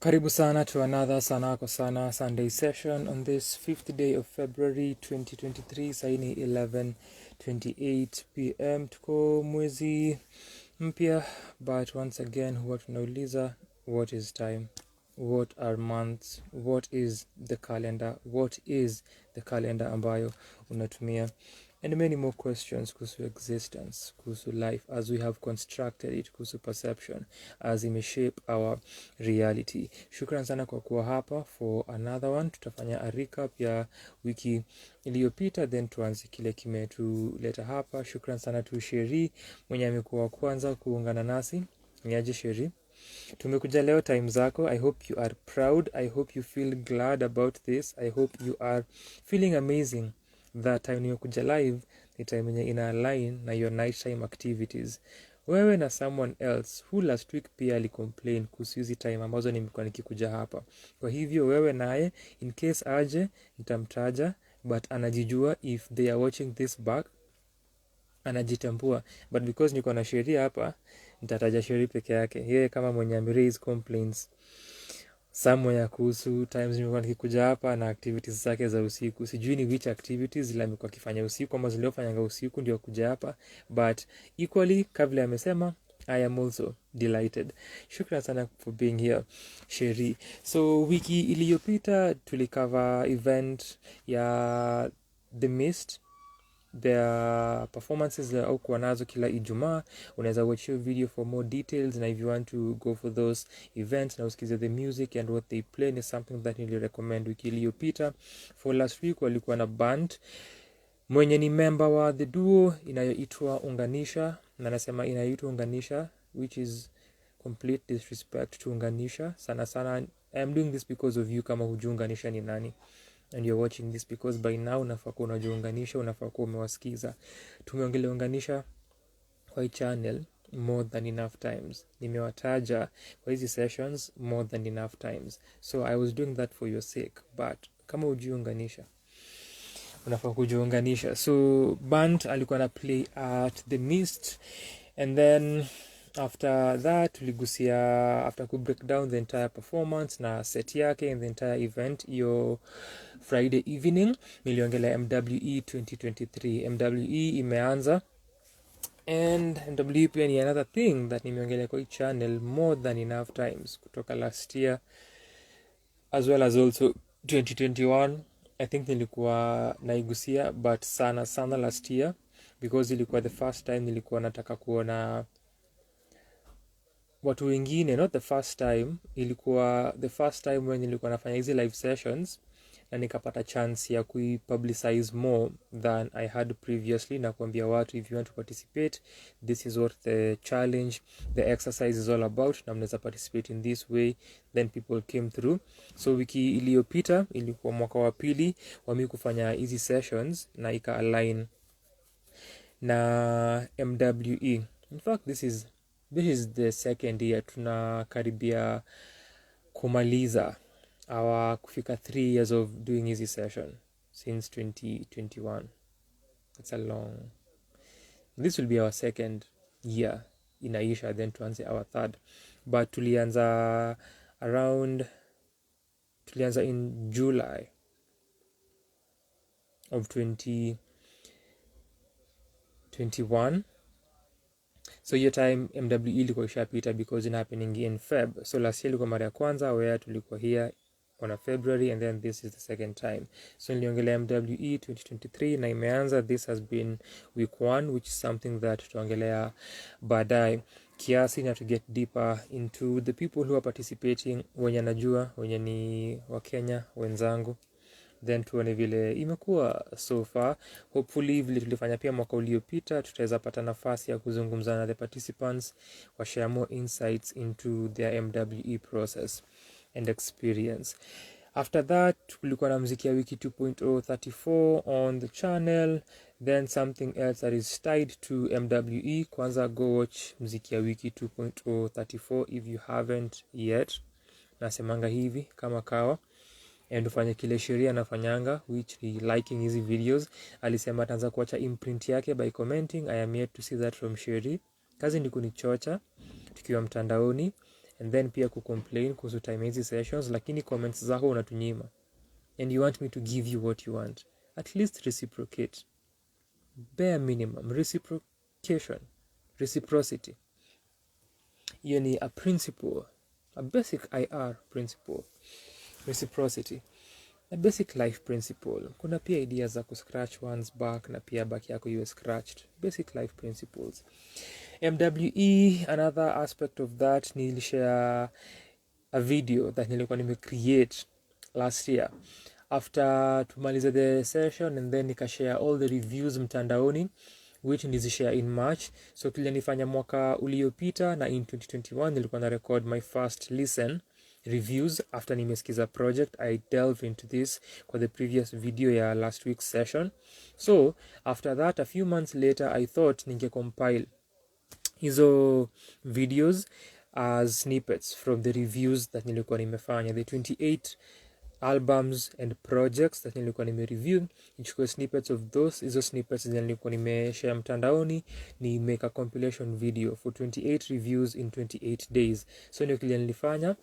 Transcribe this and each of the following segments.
Karibu sana to another Sanaa kwa Sanaa Sunday session on this 5th day of February 2023. Saini 11:28 p.m. Tuko mwezi mpya, but once again huwa tunauliza what is time, what are months, what is the calendar ambayo unatumia, and many more questions kuhusu existence, kuhusu life as we have constructed it, kuhusu perception as imeshape our reality. Shukran sana kwa kuwa hapa for another one. Tutafanya a recap ya wiki iliyopita, then tuanze kile kimetuleta hapa. Shukran sana tu Sheri mwenye amekuwa kwanza kuungana nasi. Niaje Sheri? Tumekuja leo time zako. I hope you are proud. I hope you feel glad about this. I hope you are feeling amazing that time nimekuja live ni time yenye ina align na your nighttime activities. Wewe na someone else who last week pia alicomplain kuhusu hizi time ambazo nimekuwa nikikuja hapa. Kwa hivyo wewe naye in case aje nitamtaja, but anajijua if they are watching this back, anajitambua, but because niko na sheria hapa nitataja sheria peke yake. Yeye kama mwenye ameraise complaints somewhere kuhusu times nimekuwa nikikuja hapa na activities zake za usiku. Sijui ni which activities zile amekuwa akifanya usiku ama ziliofanyanga usiku ndio kuja hapa, but equally kabla amesema I am also delighted. Shukran sana for being here Sheri. So wiki iliyopita tulikava event ya The Mist, their performances au kuwa nazo kila Ijumaa. Unaweza watch your video for more details, na if you want to go for those events na usikize the music and what they play, is something that nili recommend wiki iliyopita. For last week walikuwa na band mwenye ni member wa the duo inayoitwa Unganisha, na nasema inayoitwa Unganisha which is complete disrespect to Unganisha. Sana I'm doing this because of you kama hujui Unganisha ni nani, and you're watching this because by now unafaa kuwa unajiunganisha, unafaa kuwa umewasikiza. Tumeongelea Unganisha kwa hii channel more than enough times. Nimewataja kwa hizi sessions more than enough times, so I was doing that for your sake. But kama hujiunganisha unafaa kujiunganisha. So band alikuwa na play at The Mist, and then after that tuligusia, after ku break down the entire performance na set yake and the entire event iyo Friday evening, niliongelea MWE 2023. MWE imeanza, and MWE pia ni another thing that nimeongelea kwa hii channel more than enough times kutoka last year as well as also 2021. I think nilikuwa naigusia but sana last year because ilikuwa the first time nilikuwa nataka kuona watu wengine, not the first time, ilikuwa the first time when nilikuwa nafanya hizi live sessions na nikapata chance ya kuipublicize more than I had previously, na kuambia watu if you want to participate, this is what the challenge, the exercise is all about, na mnaweza participate in this way. Then people came through. So wiki iliyopita ilikuwa mwaka wa pili wa mimi kufanya hizi sessions na ika align na MWE. In fact this is the second year tunakaribia kumaliza our kufika 3 years of doing hizi session since 2021. It's a long, this will be our second year inaisha, then tuanze our third. But tulianza in July of 2021. So your time MWE ilikuwa ishapita because it happening in Feb. So last year ilikuwa mara ya kwanza where tulikuwa here on a February, and then this is the second time. So niliongelea MWE 2023 na imeanza. This has been week 1, which is something that tutaongelea baadaye kiasi, na to get deeper into the people who are participating, wenye najua, wenye ni wa Kenya wenzangu, then tuone vile imekuwa so far. Hopefully vile tulifanya pia mwaka uliopita tutaweza pata nafasi ya kuzungumza na the participants, wa share more insights into their MWE process and experience. After that kulikuwa na muziki ya wiki 2.034 on the channel, then something else that is tied to MWE. Kwanza go watch muziki ya wiki 2.034 if you haven't yet. Nasemanga hivi kama kawa, and ufanye kile sheria nafanyanga, which ni liking hizi videos. Alisema ataanza kuacha imprint yake by commenting. I am yet to see that from Sheri. Kazi ni kunichocha tukiwa mtandaoni, and then pia kucomplain kuhusu time hizi sessions, lakini comments zako unatunyima, and you want me to give you what you want. At least reciprocate. Bare minimum reciprocity. Hiyo ni a principle, a basic IR principle. Reciprocity, a basic life principle. Kuna pia idea za kuscratch one's back na pia back yako iwe scratched. Basic life principles. MWE, another aspect of that, nilishare a video that nilikuwa nimecreate last year after tumaliza the session, and then nikashare all the reviews mtandaoni, which nilizishare in March. So kile nilifanya mwaka uliopita, na in 2021 nilikuwa na record my first listen reviews after nimesikiza project. I delve into this kwa the previous video ya last week's session. So after that, a few months later, I thought ninge compile hizo videos as snippets from the reviews that nilikuwa nimefanya, the 28 albums and projects that nilikuwa nimereview, nichukue snippets of those. Hizo snippets nilikuwa nimeshare mtandaoni, ni make a compilation video for 28 reviews in 28 days. So ndio kile nilifanya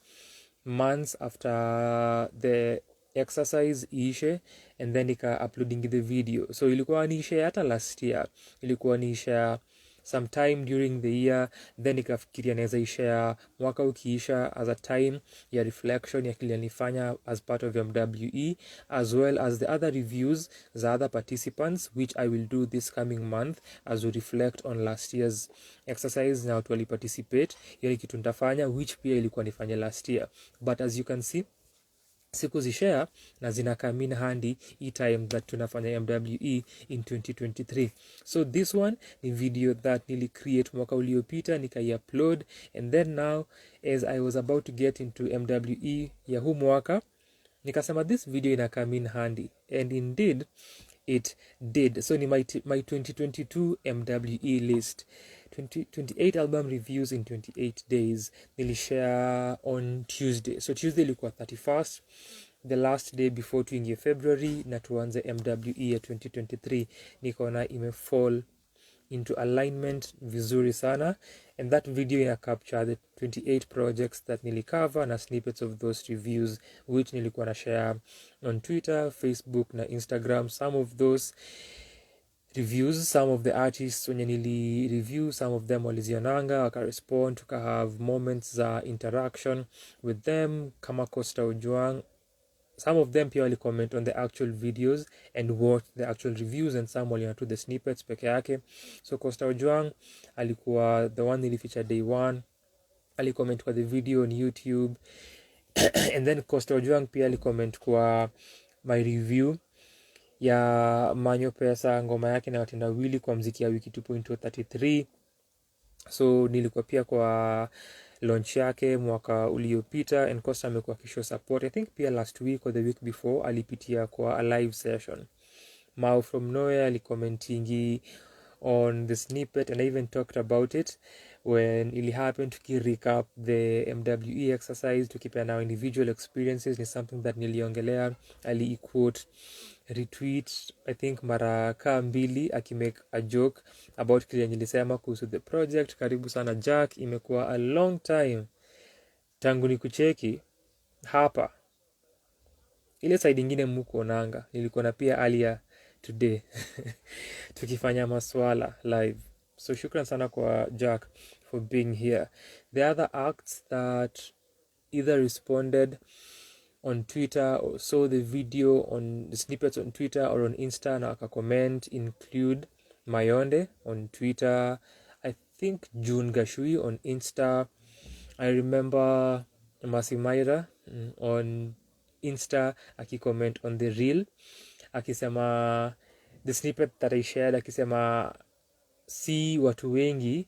months after the exercise ishe, and then nika uploading the video. So ilikuwa niishe hata last year, ilikuwa niishe sometime during the year, then nikafikiria naweza ishare mwaka ukiisha as a time ya reflection ya kile nilifanya as part of MWE, as well as the other reviews za other participants, which I will do this coming month as we reflect on last year's exercise na watu wali participate. Hiyo ni kitu nitafanya, which pia ilikuwa nifanye last year, but as you can see siku zishare na zinakaa in handy hii time that tunafanya MWE in 2023. So this one ni video that nili create mwaka uliopita, nikai-upload, and then now as I was about to get into MWE ya huu mwaka, nikasema this video inakaa in handy, and indeed it did. So ni my 2022 MWE list, 28 album reviews in 28 days. Nilishare on Tuesday. So Tuesday ilikuwa 31st, the last day before tuingie February na tuanze MWE ya 2023. Nikaona imefall into alignment vizuri sana, and that video ina capture the 28 projects that nilicover na snippets of those reviews, which nilikuwa na share on Twitter, Facebook na Instagram. Some of those reviews, some of the artists wenye nili review, some of them walizionanga wakarespond, tuka have moments za interaction with them, kama Costa Ojuang. Some of them pia wali comment on the actual videos and watch the actual reviews, and some wali to the snippets peke yake. So Costa Ojuang alikuwa the one nilifeature day one, ali comment kwa the video on YouTube and then Costa Ojuang pia ali comment kwa my review ya Manyo Pesa, ngoma yake na Watendawili kwa mziki ya wiki 2.33. So nilikuwa pia kwa launch yake mwaka uliopita, and Costa amekuwa kisho support. I think pia last week or the week before alipitia kwa a live session. Mao from Nowhere alicommentingi on the snippet, and I even talked about it when it happened to recap the MWE exercise, tukipeana our individual experiences. Ni something that niliongelea, ali quote retweet I think mara kaa mbili akimake a joke about kile nilisema kuhusu the project. Karibu sana Jack, imekuwa a long time tangu nikucheki hapa, ile side nyingine mko nanga nilikuwa na pia earlier today tukifanya maswala live. So shukran sana kwa Jack for being here. The other acts that either responded on Twitter or saw the video on the snippets on Twitter or on Insta na waka comment include Mayonde on Twitter, I think June Gashui on Insta, I remember Masimaira on Insta akicomment on the reel akisema the snippet that I shared, akisema si watu wengi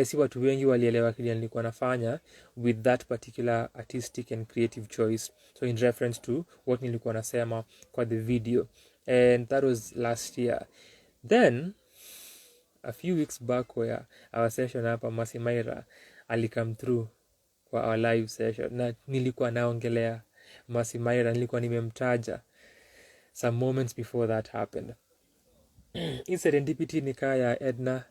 si watu wengi walielewa kile nilikuwa nafanya with that particular artistic and creative choice. So in reference to what nilikuwa nasema kwa the video, and that was last year. Then a few weeks back where our session hapa Masimaira alikam through kwa our live session, na nilikuwa naongelea Masimaira, nilikuwa nimemtaja some moments before that happened. In serendipity nikaa ya Edna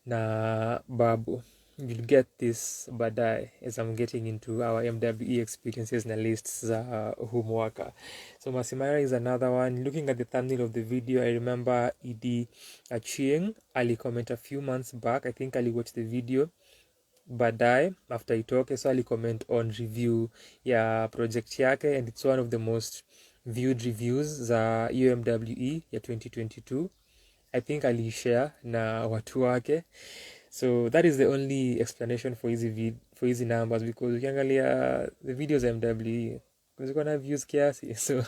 na Babu. you'll get this baadaye as I'm getting into our MWE experiences na lists za homeworker. So Masimara is another one. Looking at the thumbnail of the video, I remember Idi Achieng ali comment a few months back. I think ali watch the video baadaye after itoke, so ali comment on review ya project yake, and it's one of the most viewed reviews za MWE ya 2022. I think alishare na watu wake. So that is the only explanation for easy numbers, because ukiangalia the videos MWE ziko na views kiasi. So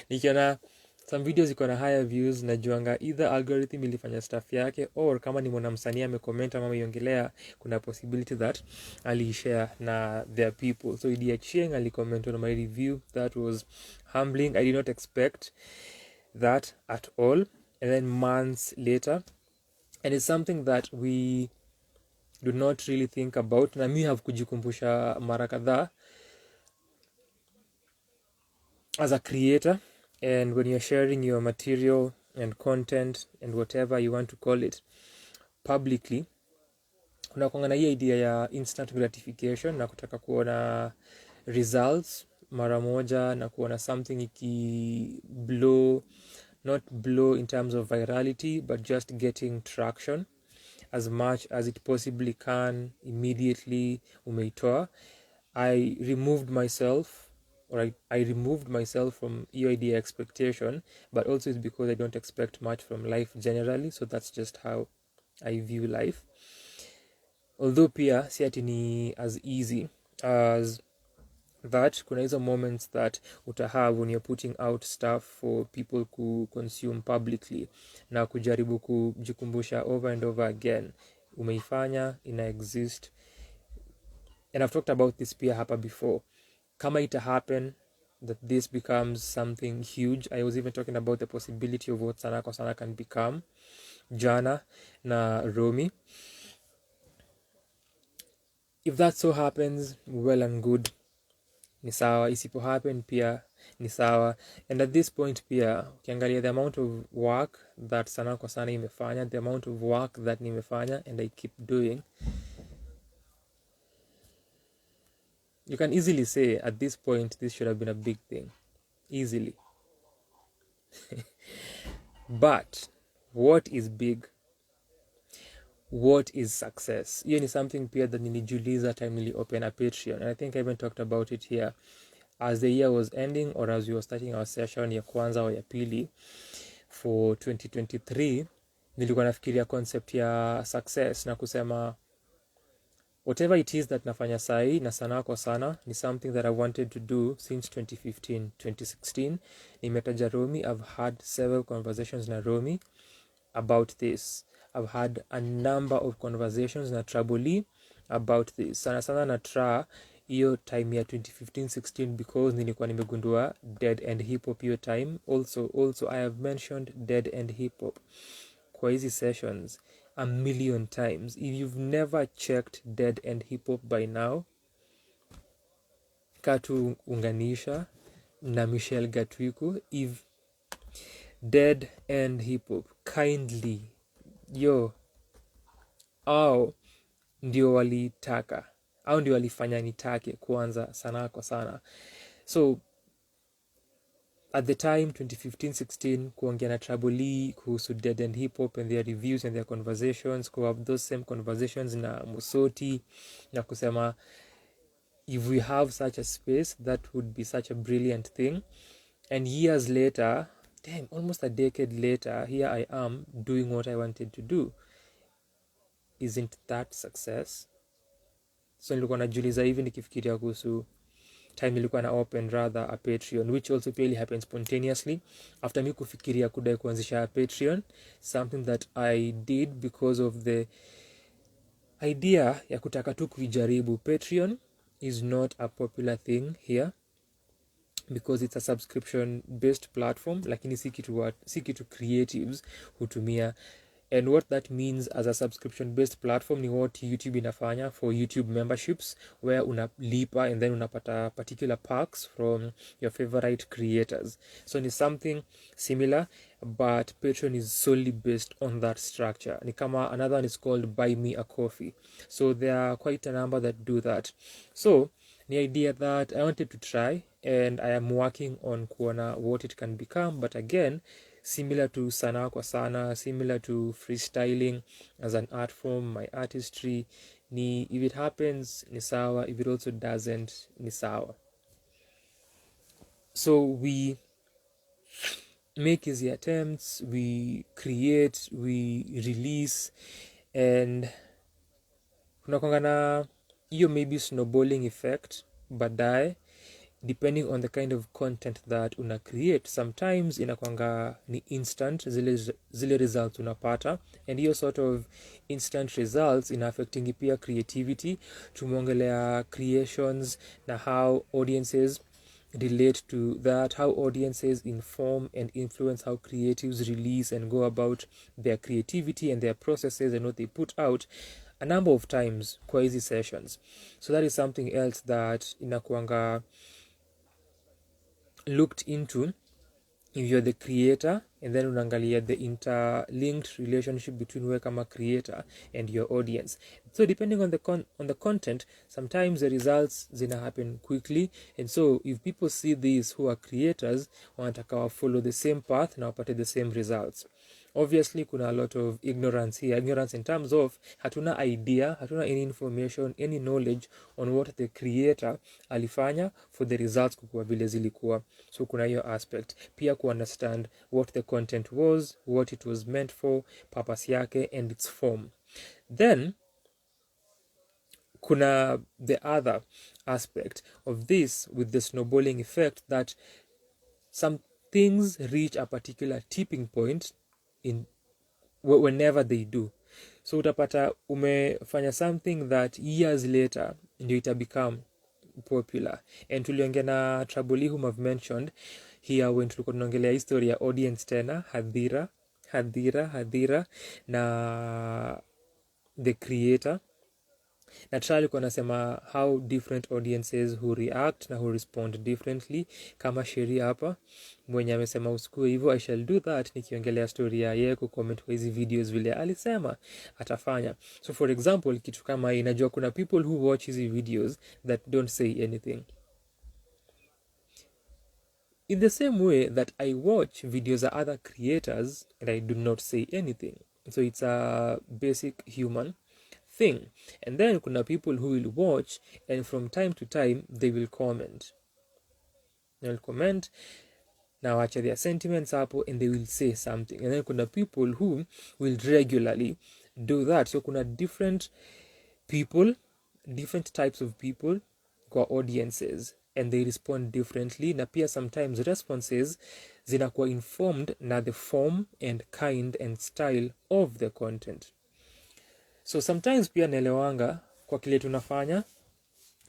nikiona some videos ziko na higher views, najuanga either algorithm ilifanya stuff yake, or kama ni mwanamsanii amecomment ama ameiongelea, kuna possibility that alishare na their people. So Idi Achieng alicomment on my review. That was humbling. I did not expect that at all. And then months later, and it's something that we do not really think about, na mi have kujikumbusha mara kadhaa as a creator, and when you're sharing your material and content and whatever you want to call it publicly, unakuanga na hii idea ya instant gratification na kutaka kuona results mara moja na kuona something iki blow, not blow in terms of virality, but just getting traction as much as it possibly can immediately umeitoa. I removed myself from your idea expectation, but also it's because I don't expect much from life generally, so that's just how I view life. Although pia si ati ni as easy as that, kuna hizo moments that utahave when you're putting out stuff for people to consume publicly, na kujaribu kujikumbusha over and over again umeifanya, ina exist. And I've talked about this pia hapa before, kama ita happen that this becomes something huge. I was even talking about the possibility of what Sanaa kwa Sanaa can become, Jana na Romy. If that so happens, well and good, ni sawa. Isipo happen pia ni sawa. And at this point pia ukiangalia the amount of work that Sanaa kwa Sanaa imefanya, the amount of work that nimefanya and I keep doing, you can easily say at this point this should have been a big thing, easily. But what is big? What is success? Hiyo ni something pia that nilijiuliza time nili open a Patreon, and I think I even talked about it here as the year was ending, or as we were starting our session ya kwanza au ya pili for 2023. Nilikuwa nafikiria concept ya success na kusema whatever it is that nafanya sahi na Sanaa kwa Sanaa ni something that I wanted to do since 2015 2016. Nimetaja Romy. I've had several conversations na Romy about this. I've had a number of conversations na Traboli about this. Sana na Tra hiyo time ya 2015-16, because nilikuwa nimegundua dead end hip hop hiyo time. Also I have mentioned dead end hip hop kwa hizi sessions a million times. If you've never checked dead end hip hop by now, katu unganisha na Michelle Gatwiku. If dead end hip hop kindly au ndio walitaka au ndio walifanya nitake kuanza Sanaa kwa Sanaa. So at the time 2015-16 kuongea na Traboli kuhusu dead end hip hop and their reviews and their conversations, ku have those same conversations na Musoti na kusema if we have such a space that would be such a brilliant thing. And years later, damn, almost a decade later, here I am doing what I wanted to do. Isn't that success? So nilikuwa najiuliza hivi nikifikiria kuhusu time nilikuwa na open rather a Patreon, which also really happened spontaneously after me kufikiria kudai kuanzisha a Patreon, something that I did because of the idea ya kutaka tu kuijaribu. Patreon is not a popular thing here because it's a subscription based platform, lakini si kitu creatives hutumia And what that means as a subscription based platform ni what YouTube inafanya for YouTube memberships, where unalipa and then unapata particular perks from your favorite creators. So ni something similar, but Patreon is solely based on that structure. Ni kama another one is called Buy Me a Coffee. So there are quite a number that do that. So the idea that I wanted to try, and I am working on kuona what it can become. But again, similar to Sanaa kwa Sanaa, similar to freestyling as an art form, my artistry, ni if it happens, ni sawa. If it also doesn't, ni sawa. So we make easy attempts, we create, we release, and kunakwanga na hiyo maybe snowballing effect baadaye, depending on the kind of content that una create. Sometimes inakwanga ni instant zile results unapata, and hiyo sort of instant results ina affecting pia creativity. Tumeongelea creations na how audiences relate to that, how audiences inform and influence how creatives release and go about their creativity and their processes and what they put out a number of times kwa hizi sessions. So that is something else that inakuanga looked into if you're the creator, and then unaangalia the interlinked relationship between we kama creator and your audience. So depending on the content, sometimes the results zina happen quickly, and so if people see these who are creators, wanataka follow the same path na wapate the same results. Obviously kuna a lot of ignorance here, ignorance in terms of hatuna idea, hatuna any information, any knowledge on what the creator alifanya for the results kukua vile zilikuwa. So kuna hiyo aspect pia ku understand what the content was, what it was meant for, purpose yake and its form. Then kuna the other aspect of this with the snowballing effect, that some things reach a particular tipping point in whenever they do. So utapata umefanya something that years later ndio ita become popular. And tuliongea na Trouble whom I've mentioned here when tulikuwa tunaongelea history ya audience tena, hadhira na the creator. Naturally alikuwa anasema how different audiences who react na who respond differently. Kama sheria hapa mwenye amesema usikue hivyo, I shall do that, nikiongelea story ya yeye kucomment kwa hizi videos vile alisema atafanya. So for example, kitu kama hii, najua kuna people who watch hizi videos that don't say anything. In the same way that I watch videos of other creators and I do not say anything. So it's a basic human thing. And then kuna people who will watch and from time to time they will comment. They will comment, now watch their sentiments hapo, and they will say something. And then kuna people who will regularly do that. So kuna different people, different types of people kwa audiences, and they respond differently. Na pia sometimes responses zinakuwa informed na the form and kind and style of the content. So sometimes pia naelewanga kwa kile tunafanya.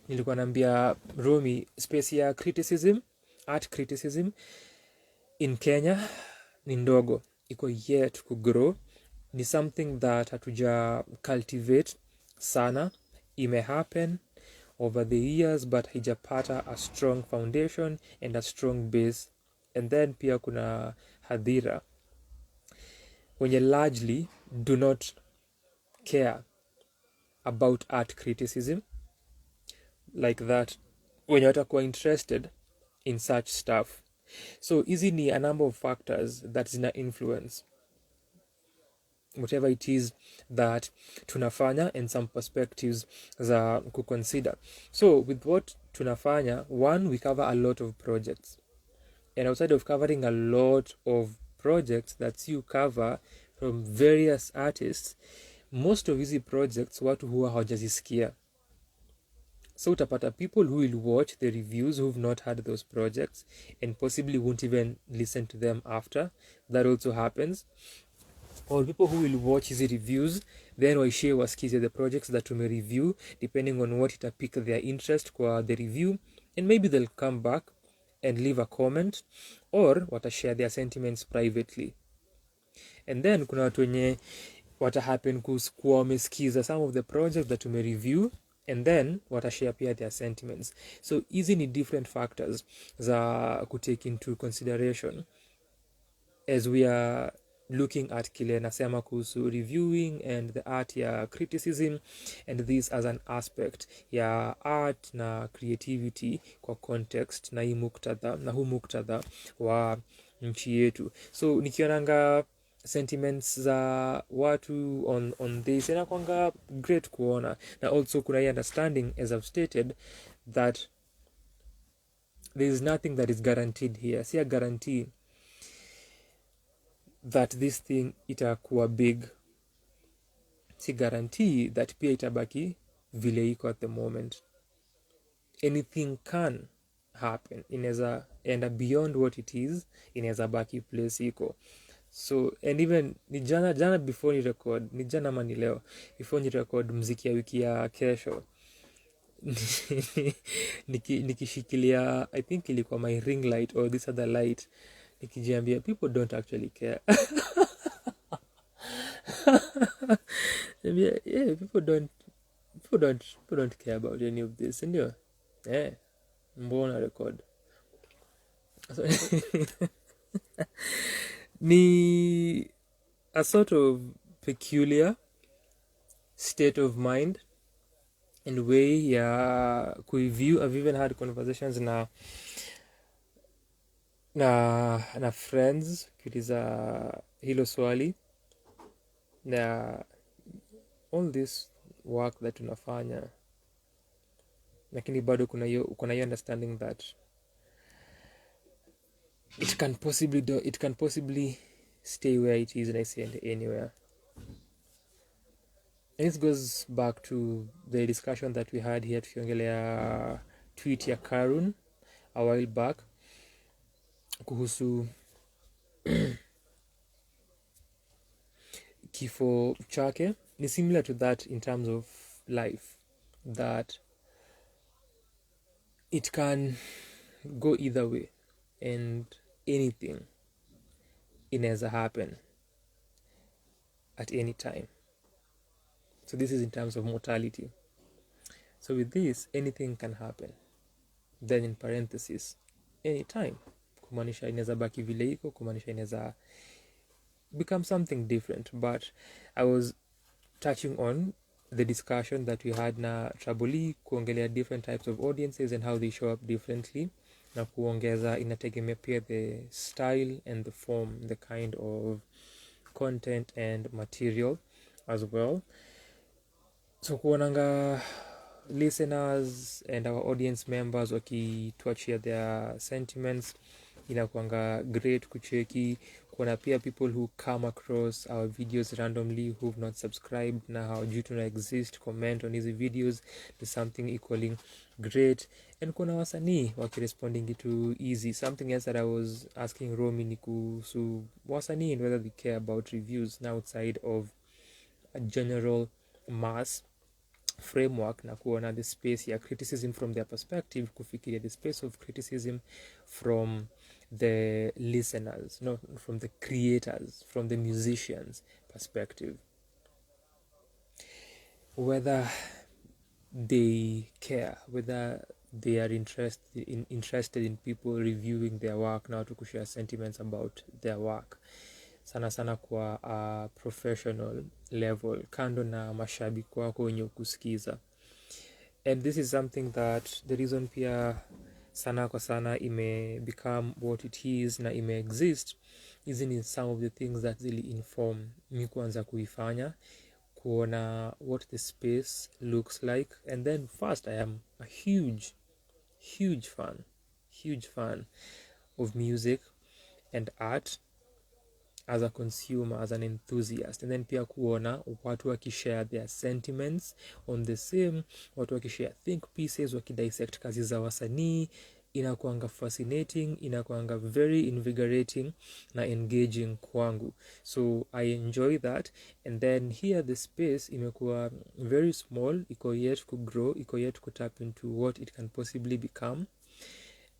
Nilikuwa naambia Romi, space ya criticism, art criticism in Kenya ni ndogo, iko yet to grow. Ni something that hatuja cultivate sana. Ime happen over the years but haijapata a strong foundation and a strong base. And then pia kuna hadhira wenye largely do not care about art criticism like that, when you are interested in such stuff. So hizi ni a number of factors that zina influence whatever it is that tunafanya, and some perspectives za kuconsider. So with what tunafanya, one, we cover a lot of projects, and outside of covering a lot of projects that you cover from various artists, most of these projects watu huwa hawajazisikia. So utapata people who will watch the reviews who've not had those projects and possibly won't even listen to them after. That also happens. Or people who will watch these reviews, then waishie wasikize the projects that tume review, depending on what ita pick their interest kwa the review, and maybe they'll come back and leave a comment, or watashare their sentiments privately. And then kuna watu wenye wata happen kuwa wamesikiza some of the projects that tume review, and then watashare pia their sentiments. So hizi ni different factors za kutake into consideration as we are looking at kile nasema kuhusu reviewing and the art ya criticism, and this as an aspect ya art na creativity kwa context na hii muktadha na huu muktadha wa nchi yetu. So nikionanga sentiments za watu on this inakwanga great kuona, na also kuna hii understanding, as I've stated, that there is nothing that is guaranteed here. Si a guarantee that this thing itakuwa big, si guarantee that pia itabaki vile iko at the moment. Anything can happen, inaweza enda beyond what it is, inaweza baki place iko. So and even ni jana before ni record, ni jana ama ni leo before ni record mziki ya wiki ya kesho nikishikilia I think ilikuwa my ring light or this other light, nikijiambia people don't actually care. Yeah, people don't care about any of this, ndio mbona record. So, ni a sort of peculiar state of mind and way ya kuiview. I've even had conversations na friends kuuliza hilo swali, na all this work that tunafanya, lakini bado kuna hiyo understanding that it can possibly stay where it is and isend anywhere. And this goes back to the discussion that we had here tukiongelea tweet ya Karun a while back kuhusu kifo chake. Ni similar to that in terms of life, that it can go either way and anything inaweza happen at any time. So this is in terms of mortality. So with this, anything can happen. Then in parenthesis, anytime. Kumaanisha inaweza baki vile iko, kumaanisha inaweza become something different. But I was touching on the discussion that we had na Traboli, kuongelea different types of audiences and how they show up differently, na kuongeza inategemea pia the style and the form, the kind of content and material as well. So kuonanga listeners and our audience members wakituachia their sentiments, inakuanga great kucheki. Kuna pia people who come across our videos randomly who've not subscribed na hawajui tuna exist, comment on hizi videos, is something equally great. And kuna wasanii wakiresponding to easy. Something else that I was asking Romy ni kuhusu wasanii and whether they care about reviews now outside of a general mass framework, na kuona the space ya criticism from their perspective, kufikiria the space of criticism from the listeners, not from the creators, from the musicians perspective, whether they care, whether they are interested in people reviewing their work, now to kushare sentiments about their work, sana kwa professional level, kando na mashabiki wako wenye kusikiza. And this is something that the reason pia Sanaa kwa Sanaa ime become what it is na ime exist is in some of the things that really inform mi kuanza kuifanya, kuona what the space looks like. And then first, I am a huge fan of music and art as a consumer, as an enthusiast. And then pia kuona watu wakishare their sentiments on the same, watu wakishare think pieces, wakidissect kazi za wasanii, inakuanga fascinating, inakuanga very invigorating na engaging kwangu. So I enjoy that. And then here the space imekuwa very small, iko yet to grow, iko yet to tap into what it can possibly become.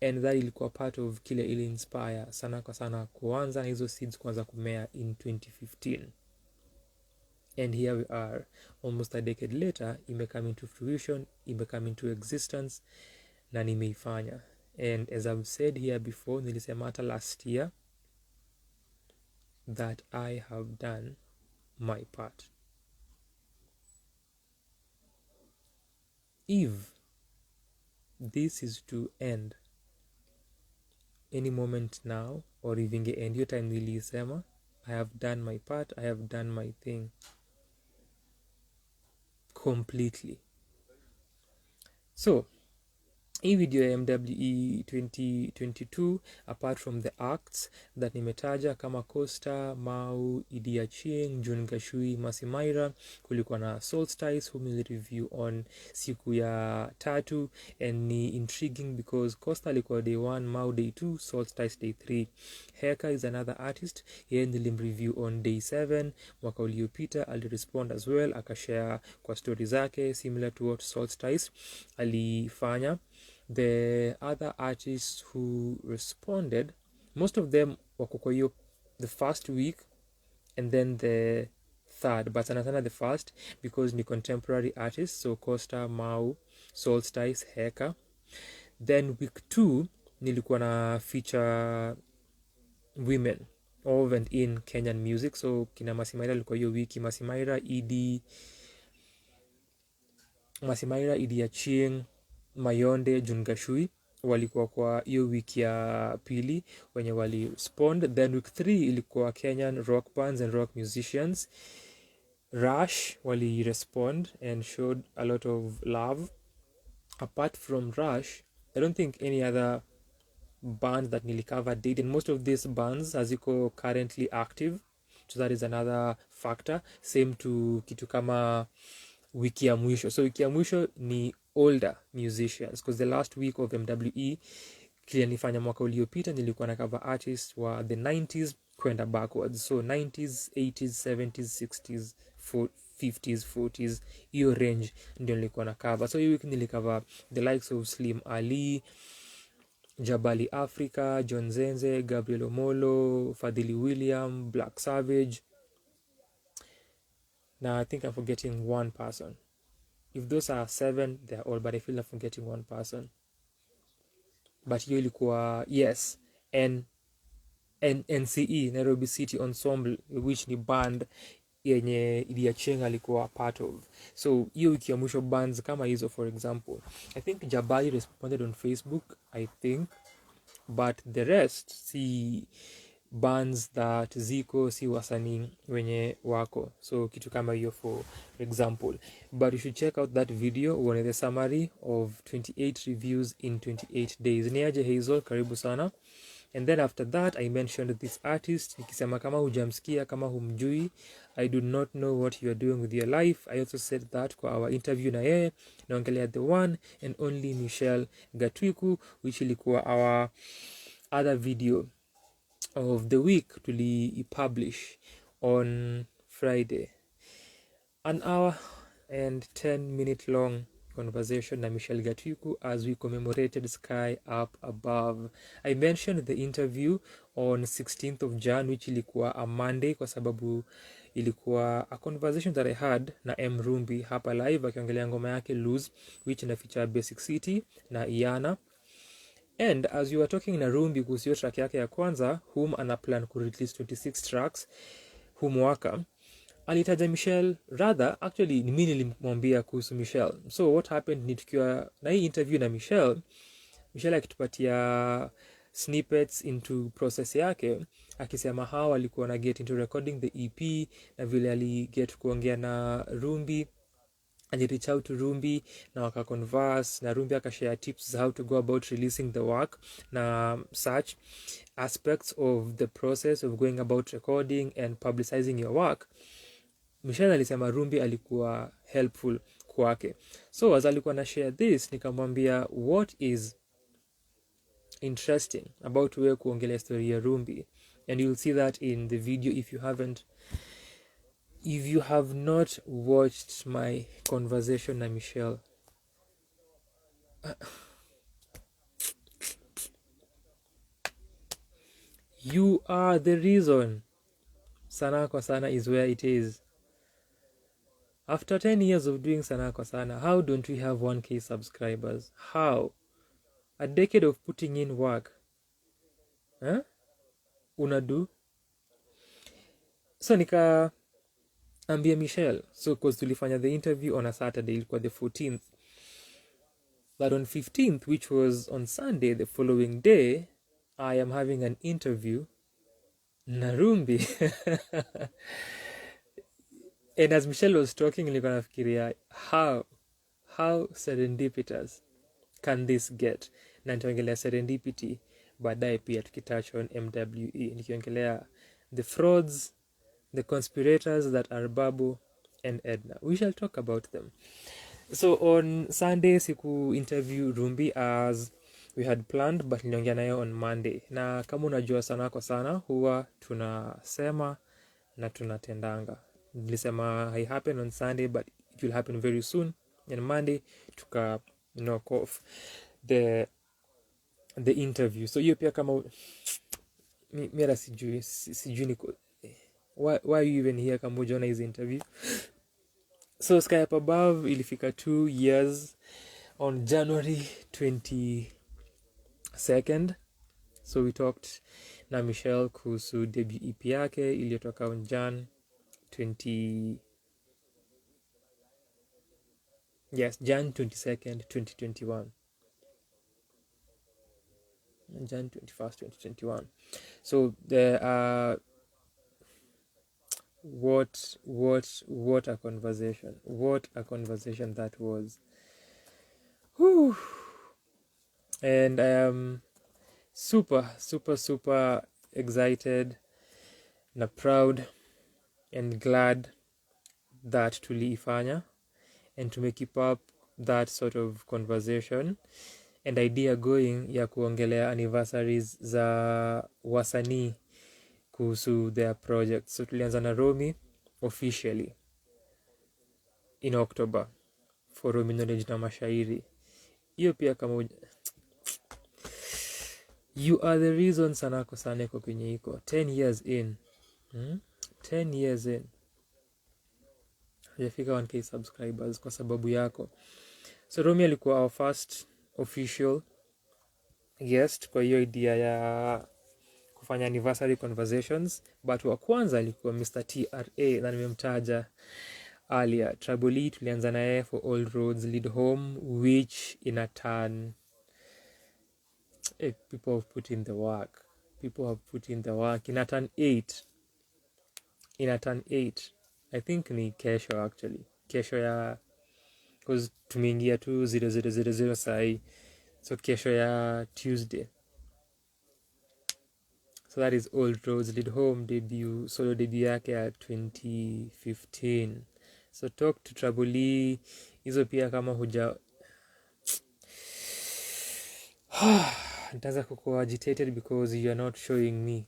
And that ilikuwa part of kile ili inspire Sanaa kwa Sanaa kuanza hizo seeds kuanza kumea in 2015. And here we are, almost a decade later, imecome into fruition, imecome into existence, na nimeifanya. And as I've said here before, nilisema hata last year, that I have done my part. If this is to end any moment now, or if inge-end hiyo time nilisema, I have done my part, I have done my thing completely. So hii video ya MWE 2022, apart from the acts that nimetaja kama Costa, Mau, Idi Achieng, June Gashui, Masimaira, kulikuwa na Solstice whom will review on siku ya tatu, and ni intriguing because Costa alikuwa day 1, Mau day 2, Solstice day 3. Heka is another artist, yeye nilimreview on day 7 mwaka uliopita, alirespond as well, akashare kwa story zake similar to what Solstice alifanya. The other artists who responded, most of them wako kwa hiyo the first week and then the third, but sana the first because ni contemporary artists, so Costa, Mau, Solstice, Heka. Then week 2 nilikuwa na feature women of and in Kenyan music, so kina Masimaira alikuwa hiyo wiki, Masimaira, Idi Achieng, Mayonde, Jungashui walikuwa kwa hiyo wiki ya pili wenye wali respond. Then week 3 ilikuwa Kenyan rock bands and rock musicians. Rush wali respond and showed a lot of love. Apart from Rush, I don't think any other bands that nilikover did, and most of these bands haziko currently active, so that is another factor. Same to kitu kama wiki ya mwisho. So wiki ya mwisho ni older musicians, because the last week of MWE kile nifanya mwaka uliopita nilikuwa na cover artists wa the 90s kwenda backwards, so 90s, 80s, 70s, 60s, 50s, 40s, hiyo range ndio nilikuwa na cover. So hiyo wiki nilikover the likes of Slim Ali, Jabali Africa, John Zenze, Gabriel Omolo, Fadhili William, Black Savage. Now I think I'm forgetting one person. If those are 7, they're all, but I feel I'm forgetting one person. But hiyo ilikuwa, yes, NCE, Nairobi City Ensemble, which ni band yenye Idi Achieng alikuwa part of. So hiyo wiki ya mwisho bands kama hizo, for example, I think Jabali responded on Facebook, I think, but the rest si bands that ziko, si wasanii wenye wako, so kitu kama hiyo for example. But you should check out that video uone the summary of 28 reviews in 28 days. Ni aje Hazel, karibu sana. And then after that I mentioned this artist nikisema kama hujamsikia, kama humjui, I do not know what you are doing with your life. I also said that kwa our interview na yeye, naongelea the one and only Michelle Gatwiku, which ilikuwa our other video of the week tuli-publish on Friday. An hour and 10-minute long conversation na Michelle Gatwiku as we commemorated Sky Up Above. I mentioned the interview on 16th of Jan, which ilikuwa a Monday kwa sababu ilikuwa a conversation that I had na M Rumbi hapa live akiongelea ngoma yake Lose, which ina feature Basic City na Iana. And as you were talking na Rumbi kuhusu track yake ya kwanza, whom ana plan ku release 26 tracks, waka alitaja Michelle, rather actually ni mimi nilimwambia kuhusu Michelle. So what happened ni tukiwa na hii interview na Michelle akitupatia snippets into process yake, akisema how alikuwa na get into recording the EP na vile ali get kuongea na Rumbi, and reach out to Rumbi na waka converse na Rumbi akashare tips how to go about releasing the work na such aspects of the process of going about recording and publicizing your work. Michelle alisema Rumbi alikuwa helpful kwake. So as alikuwa na share this, nikamwambia what is interesting about wewe kuongelea story ya Rumbi, and you'll see that in the video if you have not watched my conversation na Michelle. You are the reason Sanaa kwa Sanaa is where it is. After 10 years of doing Sanaa kwa Sana, how don't we have 1K subscribers? How? A decade of putting in work. Huh? Unadu? So nikaambia Michelle, so cause tulifanya the interview on a Saturday, ilikuwa the 14th. But on 15th, which was on Sunday, the following day, I am having an interview Narumbi. And as Michelle was talking, nilikuwa nafikiria how serendipitous can this get? Na nitaongelea serendipity baadaye pia tukitouch on MWE, nikiongelea the frauds, the conspirators that are Babu and Edna. We shall talk about them. So on Sunday siku interview Rumbi as we had planned, but niliongea nayo on Monday. Na kama unajua Sanaa kwa Sana, huwa tunasema na tunatendanga. Nilisema I happen on Sunday, but it will happen very soon. And Monday tuka knock off the interview. So hiyo pia kama mira sijui niko why are you even here kama ujaona hizi interview. So Sky Up Above ilifika 2 years on January 22nd. So we talked na Michelle kuhusu debut EP yake iliyotoka on Jan 22nd, 2021. Jan 21st, 2021. So there are what a conversation. What a conversation that was. Whew. And I am super excited na proud and glad that tuliifanya and to keep up that sort of conversation and idea going ya kuongelea anniversaries za wasanii kuhusu their projects. So tulianza na Romy officially in October for Romy Knowledge na Mashairi. Hiyo pia kama you are the reason Sanaa kwa Sana iko kwenye iko 10 years in. 10 years in. Hajafika 1K subscribers kwa sababu yako. So Romy alikuwa our first official guest kwa hiyo idea ya kufanya anniversary conversations, but wa kwanza alikuwa Mr. TRA na nimemtaja earlier. Trouble E tulianza naye for All Roads Lead Home, which in a turn people have put in the work. In a turn 8 I think ni kesho actually. Kesho ya because tumeingia tu 0000 sai. So kesho ya Tuesday. So that is All Roads Lead Home solo debut yake ya 2015. So talk to Trouble E. Hizo pia kama huja nitaanza kukuwa agitated because you are not showing me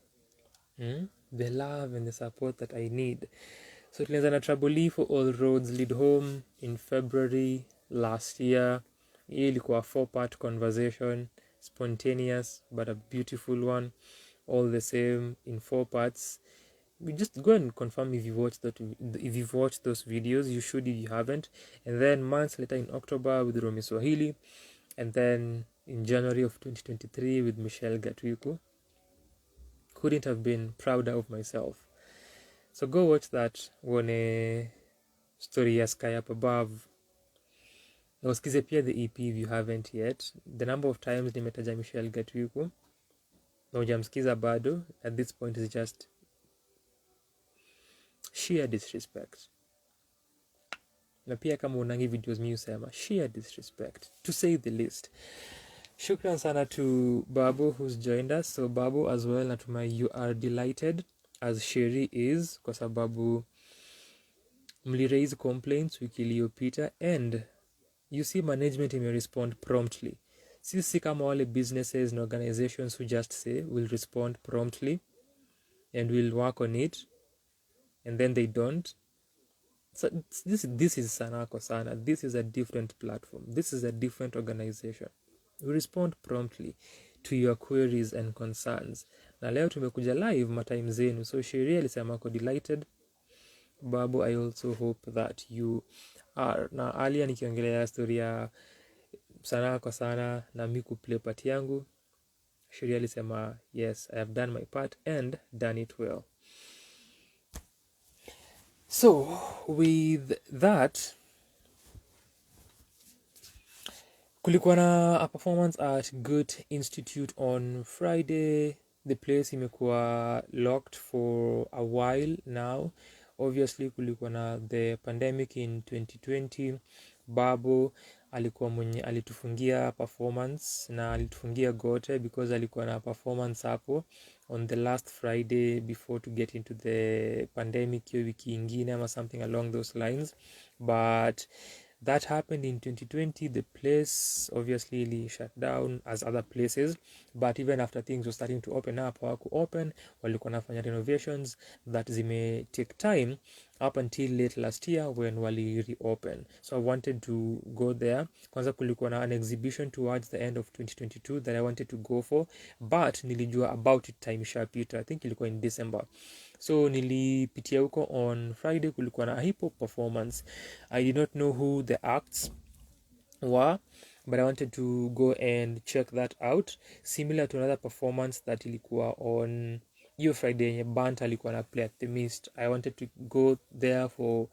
the love and the support that I need. So tulianza na Trouble E for All Roads Lead Home in February last year. Hii ilikuwa a 4-part conversation, spontaneous but a beautiful one, all the same in 4 parts. We just go and confirm if you've watched those videos. You should if you haven't. And then months later in October with Romy Swahili, and then in January of 2023 with Michelle Gatwiku. Couldn't have been prouder of myself. So go watch that one story ya Sky Up Above. Na usikize pia the EP if you haven't yet. The number of times nimetaja Michelle Gatwiku na hujamsikiza bado, at this point is just sheer disrespect. Na pia kama unangi videos mi usema sheer disrespect, to say the least. Shukran sana to Babu who's joined us. So Babu as well, natumai you are delighted as Sherry is, kwa sababu mliraise complaints wiki iliyopita and you see management respond promptly. Sisi kama wale businesses and organizations who just say we'll respond promptly and we'll work on it and then they don't. So this is Sanaa kwa Sana. This is a different platform. This is a different organization. We respond promptly to your queries and concerns. Na leo tumekuja live matime zenu. So Sheria alisema ako delighted Babu, I also hope that you are. Na earlier nikiongelea story ya Sanaa kwa Sanaa na mi kuplay part yangu, Shuri alisema yes, I have done my part and done it well. So with that, kulikuwa na a performance at Goethe-Institut on Friday. The place imekuwa locked for a while now. Obviously kulikuwa na the pandemic in 2020. Babu alikuwa mwenye alitufungia performance na alitufungia Goethe because alikuwa na performance hapo on the last Friday before to get into the pandemic hiyo wiki ingine ama something along those lines. But that happened in 2020. The place obviously shut down as other places, but even after things were starting to open up, walikuwa nafanya renovations that zime take time up until late last year when wali reopen. So I wanted to go there. Kwanza kulikuwa na an exhibition towards the end of 2022 that I wanted to go for, but nilijua about it time ishapita. I think ilikuwa in December. So nilipitia huko on Friday, kulikuwa na hip hop performance. I did not know who the acts were, but I wanted to go and check that out. Similar to another performance that ilikuwa on hiyo Friday yenye Bant alikuwa na play at the Mist. I wanted to go there for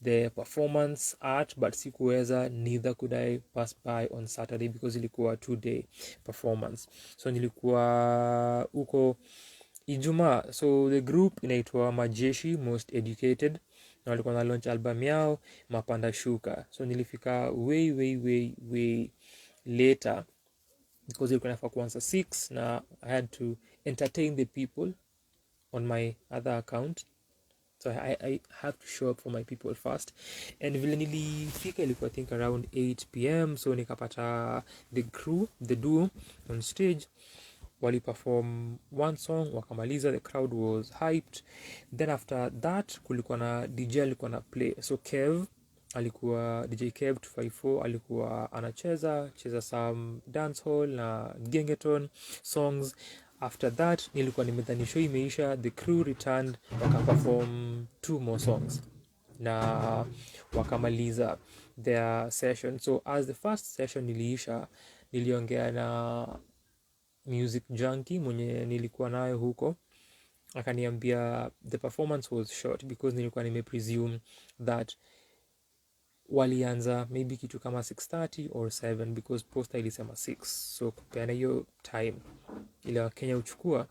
the performance art, but sikuweza, neither could I pass by on Saturday because ilikuwa 2-day performance. So nilikuwa huko Ijumaa. So the group inaitwa Majeshi Mosteducated na walikuwa na launch album yao Mapanda Shuka. So nilifika way later because ilikuwa inafaa kuanza 6 na I had to entertain the people on my other account. So I have to show up for my people first. And vile nilifika ilikuwa I think around 8 p.m. So nikapata the crew, the duo on stage. Wali perform one song, wakamaliza, the crowd was hyped. Then after that kulikuwa na DJ alikuwa na play. So alikuwa DJ Kev 254 alikuwa anacheza some dancehall na gengeton songs. After that nilikuwa nimedhani show imeisha, the crew returned, wakaperform 2 more songs na wakamaliza their session. So as the first session iliisha, niliongea na music junkie mwenye nilikuwa nayo huko, akaniambia the performance was short because nilikuwa nimepresume that walianza maybe kitu kama 6:30 or 7 because poster ilisema 6. So kupeana hiyo time ile Wakenya uchukua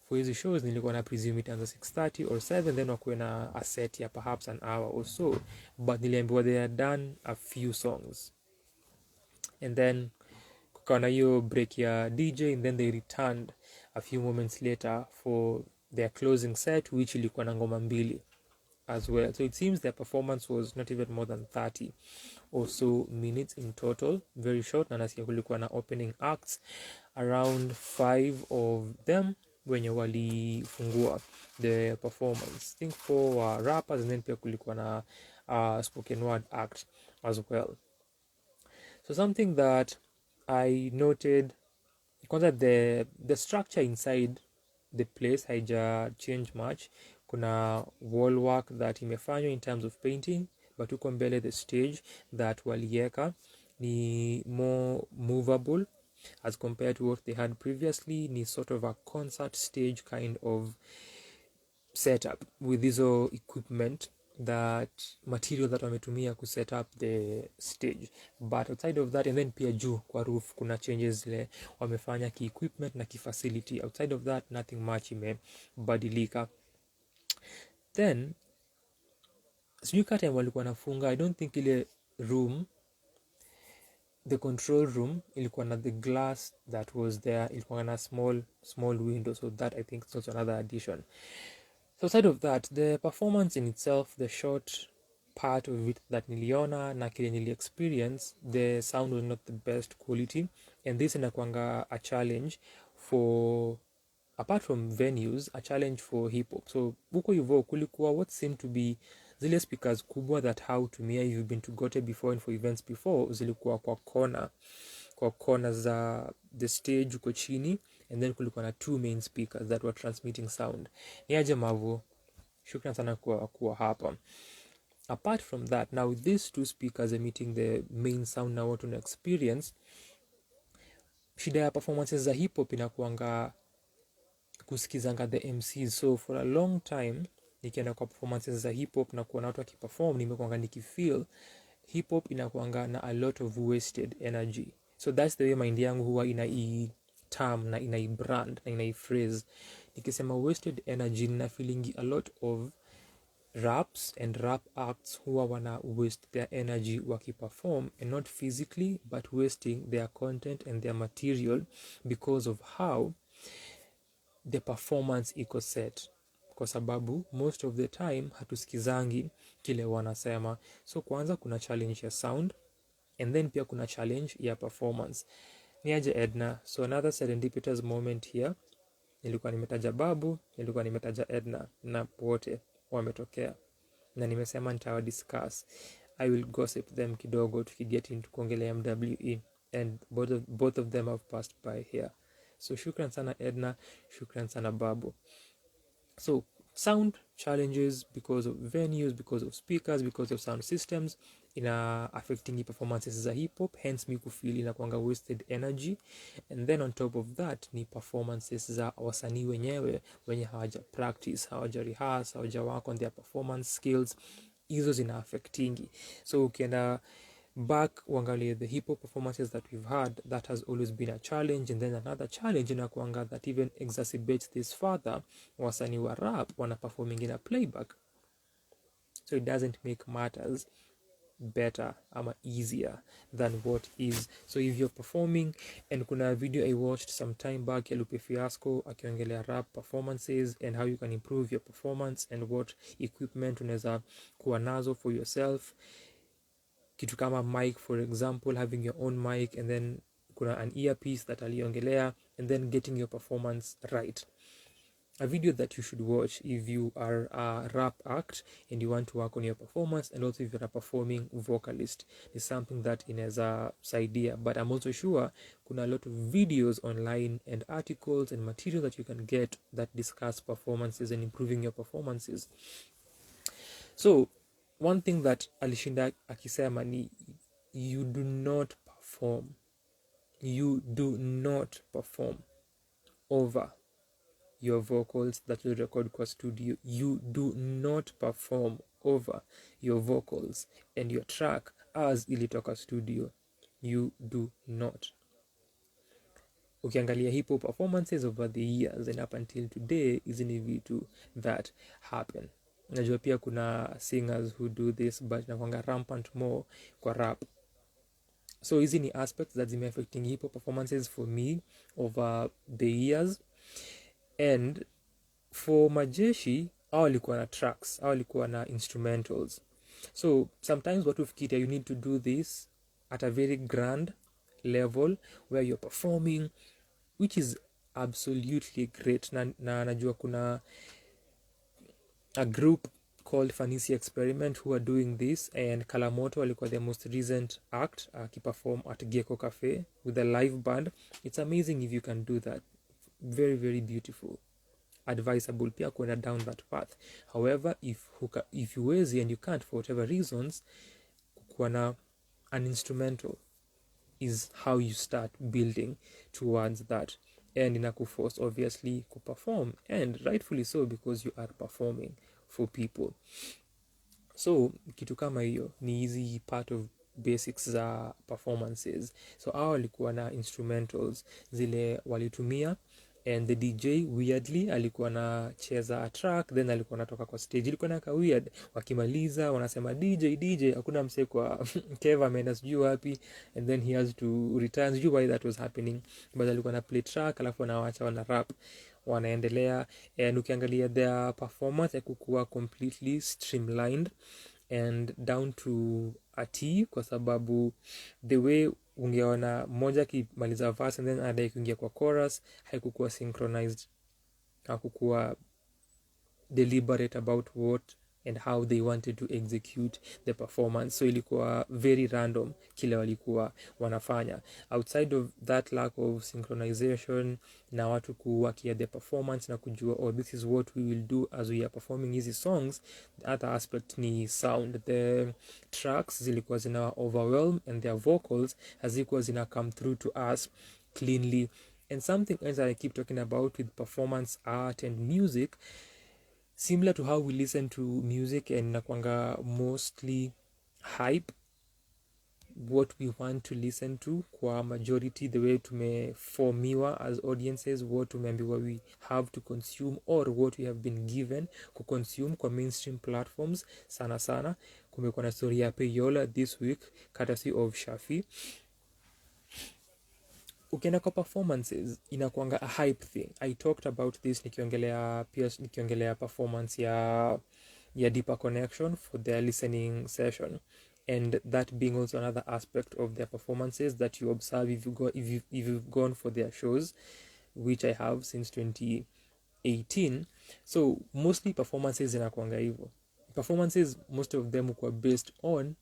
for hizi shows, nilikuwa na presume itaanza 6:30 or 7, then wakuwe na a set ya perhaps an hour or so, but niliambiwa they had done a few songs and then kukawa hiyo break ya DJ and then they returned a few moments later for their closing set, which ilikuwa na ngoma 2 as well. So it seems their performance was not even more than 30 or so minutes in total, very short. Na nasikia kulikuwa na opening acts around 5 of them wenye walifungua the performance. I think 4 were rappers and then pia kulikuwa na spoken word act as well. So something that I noted, kwanza the structure inside the place haija change much. Kuna wall work that imefanywa in terms of painting, but uko mbele the stage that walieka ni more movable as compared to what they had previously. Ni sort of a concert stage kind of setup with hizo equipment, that material that wametumia ku set up the stage. But outside of that, and then pia juu kwa roof kuna changes zile wamefanya ki equipment na ki facility. Outside of that nothing much imebadilika. Then sijui kati walikuwa nafunga, I don't think ile room, the control room, ilikuwa na the glass that was there, ilikuwa na small window, so that I think is also another addition. So aside of that, the performance in itself, the short part of it that niliona na kile nili experience, the sound was not the best quality, and this inakuanga a challenge for, apart from venues, a challenge for hip hop. So huko hivyo kulikuwa what seemed to be zile speakers kubwa that how to me, you've been to Goethe before and for events before, zilikuwa kwa corner za the stage uko chini, and then kulikuwa na 2 main speakers that were transmitting sound. Ni aje mavu Shukran sana kuwa hapa. Apart from that, now these two speakers are meeting the main sound na watu na experience. Shida ya performances za hip hop inakuanga kusikizanga the MCs. So for a long time nikienda kwa performances za hip hop na kuona watu wakiperform, nimekuanga nikifeel hip hop inakuanga na a lot of wasted energy. So that's the way mind yangu huwa term na brand na phrase. Nikisema wasted energy, na feeling a lot of raps and rap acts huwa wana waste their energy wakiperform, and not physically but wasting their content and their material because of how the performance iko set, kwa sababu most of the time hatusikizangi kile wanasema. So kwanza kuna challenge ya sound, and then pia kuna challenge ya performance. Niaje Edna? So another serendipitous moment here. Nilikuwa nimetaja Babu, nilikuwa nimetaja Edna, na wote wametokea na nimesema nitawa discuss. I will gossip them kidogo tukiget into kuongelea MWE, and both of them have passed by here. So shukran sana Edna, shukran sana Babu. So sound challenges because of venues, because of speakers, because of sound systems ina affecting performances za hip hop, hence me kufeel inakuanga wasted energy. And then on top of that ni performances za wasanii wenye hawaja practice, hawaja rehearse, hawaja work on their performance skills, hizo zina affectingi. So ukienda back uangalie the hip hop performances that we've had, that has always been a challenge. And then another challenge inakuanga that even exacerbates this further, wasanii wa rap wana performing in a playback, so it doesn't make matters better ama easier than what is. So if you're performing, and kuna video I watched some time back ya Lupe Fiasco akiongelea rap performances and how you can improve your performance and what equipment unaweza kuwa nazo for yourself, kitu kama mic for example, having your own mic, and then kuna an earpiece that aliongelea, and then getting your performance right. A video that you should watch if you are a rap act and you want to work on your performance, and also if you're a performing vocalist, is something that inaweza saidia. But I'm also sure kuna a lot of videos online and articles and material that you can get that discuss performances and improving your performances. So one thing that alishinda akisema ni you do not perform over your vocals that you record kwa studio. You do not perform over your vocals and your track as ilitoka studio. You do not. Ukiangalia hip hop performances over the years and up until today, hizi ni vitu that happen. Najua pia kuna singers who do this, but nakwanga rampant more kwa rap. So hizi ni aspects that zime affecting hip hop performances for me over the years. And for Majeshi, hao walikuwa na tracks, hao walikuwa na instrumentals. So sometimes watu fikiria you need to do this at a very grand level where you're performing, which is absolutely great. Na najua kuna a group called Fanisi Experiment who are doing this, and Kalamoto alikuwa the most recent act akiperform at Gecko Cafe with a live band. It's amazing if you can do that. Very, very beautiful. Advisable pia kwenda down that path. However, if you wezi and you can't for whatever reasons, kuwa na an instrumental is how you start building towards that, and inakuforce obviously kuperform, and rightfully so because you are performing for people. So kitu kama hiyo ni easy part of basics za performances. So hao walikuwa na instrumentals zile walitumia, and the DJ weirdly alikuwa na cheza a track, then alikuwa natoka kwa stage, ilikuwa na weird. Wakimaliza wanasema DJ, hakuna msee kwa Keva ameenda sijui wapi, and then he has to return, sijui why that was happening, but alikuwa na play track alafu wanaacha wana rap, wanaendelea. And ukiangalia their performance haikuwa completely streamlined and down to a T, kwa sababu the way ungeona moja kimaliza verse and then adai kuingia kwa chorus haikuwa synchronized, hakukuwa deliberate about what and how they wanted to execute the performance. So ilikuwa very random kile walikuwa wanafanya. Outside of that lack of synchronization na watu kuwakia the performance na kujua, oh, this is what we will do as we are performing hizi songs. The other aspect ni sound. The tracks zilikuwa zina overwhelm and their vocals hazikuwa zina come through to us cleanly. And something else that I keep talking about with performance art and music, similar to how we listen to music and nakwanga mostly hype what we want to listen to kwa majority, the way tumeformiwa as audiences, what tumeambiwa we have to consume or what we have been given kuconsume kwa mainstream platforms. Sana sana kumekuwa na story ya Payola this week courtesy of Shafi. Ukienda kwa performances inakuanga a hype thing. I talked about this nikiongelea performance ya Deeper Connection for their listening session, and that being also another aspect of their performances that you observe if you've gone for their shows, which I have since 2018. So mostly performances inakuanga hivyo. Performances, most of them were based on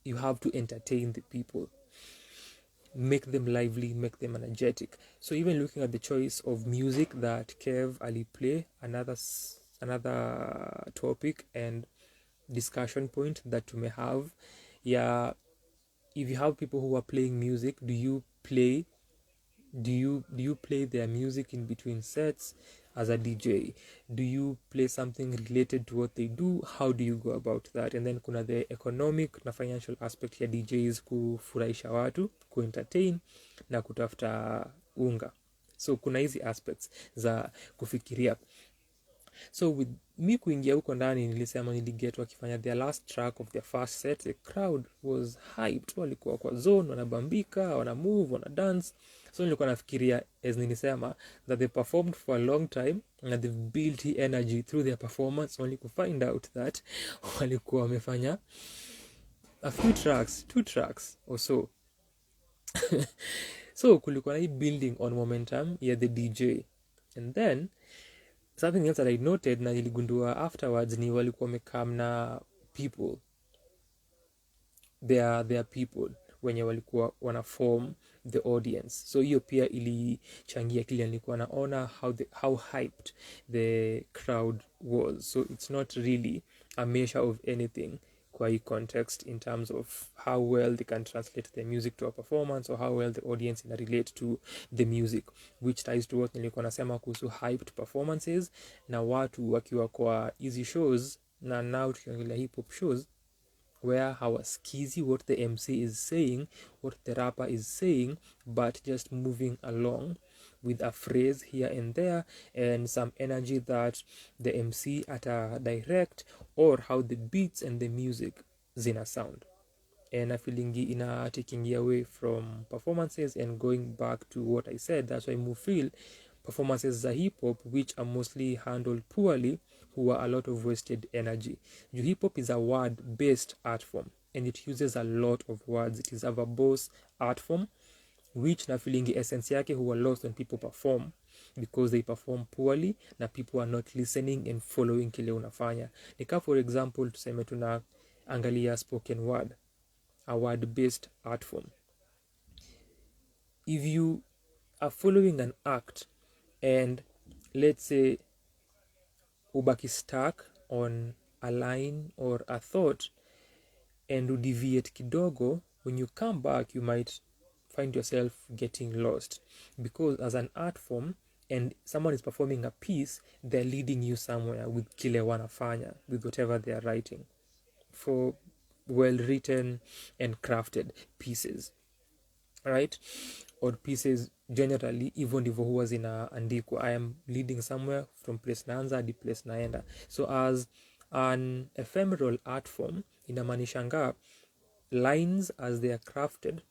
you have to entertain the people, make them lively, make them energetic. So even looking at the choice of music that Kev Ali play, another topic and discussion point that you may have. Yeah, if you have people who are playing music, do you play their music in between sets as a DJ? Do you play something related to what they do? How do you go about that? And then kuna the economic na financial aspect ya DJs kufurahisha watu, kuentertain na kutafuta unga. So kuna hizi aspects za kufikiria. So with me kuingia huko ndani, nilisema niliget wakifanya their last track of their first set, the crowd was hyped, walikuwa kwa zone, wanabambika, wana move, wana dance. So nilikuwa nafikiria, as nilisema, that they performed for a long time and they've built the energy through their performance, only to find out that walikuwa wamefanya a few tracks, 2 tracks or so. So kulikuwa na hii building on momentum ya the DJ. And then something else that I noted na niligundua afterwards ni walikuwa wamekam na people. They are people wenye walikuwa wana form the audience. So hiyo pia ilichangia kile nilikuwa naona how hyped the crowd was. So it's not really a measure of anything kwa hii context in terms of how well they can translate the music to a performance or how well the audience can relate to the music, which ties to what nilikuwa nasema kuhusu hyped performances na watu wakiwa kwa easy shows. Na now tukiongelea hip hop shows where hawaskizi what the MC is saying, what the rapper is saying, but just moving along with a phrase here and there and some energy that the MC ata direct, or how the beats and the music zina sound. And I feeling taking away from performances and going back to what I said. That's why I feel performances za hip hop, which are mostly handled poorly, who are a lot of wasted energy. Hip hop is a word based art form and it uses a lot of words. It is a verbose art form, which na feeling essence yake huwa lost when people perform, because they perform poorly na people are not listening and following kile unafanya. Nika for example tuseme tuna angalia spoken word, a word based art form. If you are following an act and let's say ubaki stuck on a line or a thought and you deviate kidogo, when you come back you might find yourself getting lost, because as an art form and someone is performing a piece, they're leading you somewhere with kile wanafanya, with whatever they are writing, for well written and crafted pieces, right? Or pieces generally, even ndivyo huwa zinaandikwa. I am leading somewhere from place naanza hadi place naenda. So as an ephemeral art form, inamaanishanga lines as they are crafted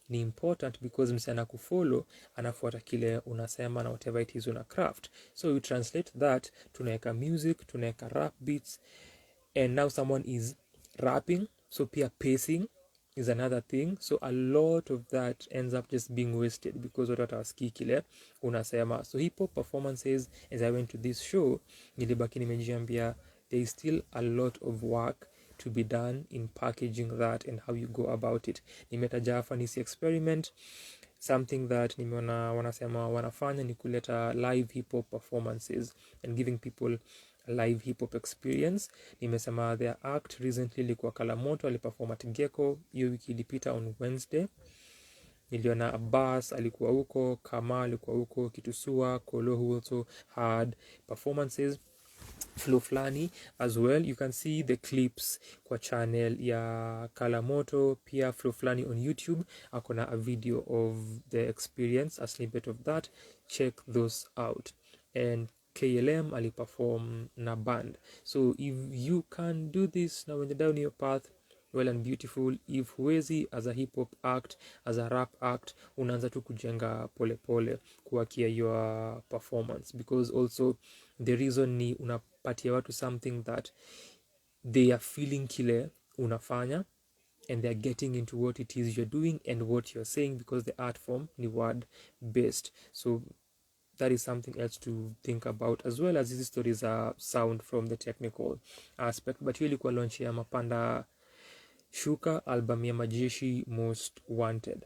ni important, because msana kufollow anafuata kile unasema na whatever it is una craft. So you translate that, tunaweka music, tunaweka rap beats, and now someone is rapping, so pia pacing is another thing. So a lot of that ends up just being wasted because watu hatawasikii kile unasema. So hip hop performances, as I went to this show, nilibaki nimejiambia there is still a lot of work to be done in packaging that and how you go about it. Nimetaja fanisi experiment. Something that nimeona wanasema wanafanya ni kuleta live hip hop performances and giving people a live hip hop experience. Nimesema their act recently ilikuwa Kalamoto, aliperform at Gecko hiyo wiki ilipita on Wednesday. Niliona Abbas alikuwa huko, Kama alikuwa huko, Kitusua, Kolo who also had performances, flow flani as well. You can see the clips kwa channel ya Kalamoto, pia flow flani on YouTube akona a video of the experience, a snippet of that. Check those out. And KLM aliperform na band. So if you can do this now when you're down your path, well and beautiful. If huwezi as a hip hop act, as a rap act, unaanza tu kujenga pole pole kuwakia your performance, because also the reason ni unapatia watu something that they are feeling kile unafanya, and they are getting into what it is you're doing and what you're saying, because the art form ni word based. So that is something else to think about, as well as these stories are sound from the technical aspect. But hiyo ilikuwa launch ya Mapanda Shuka album ya Majeshi Most Wanted.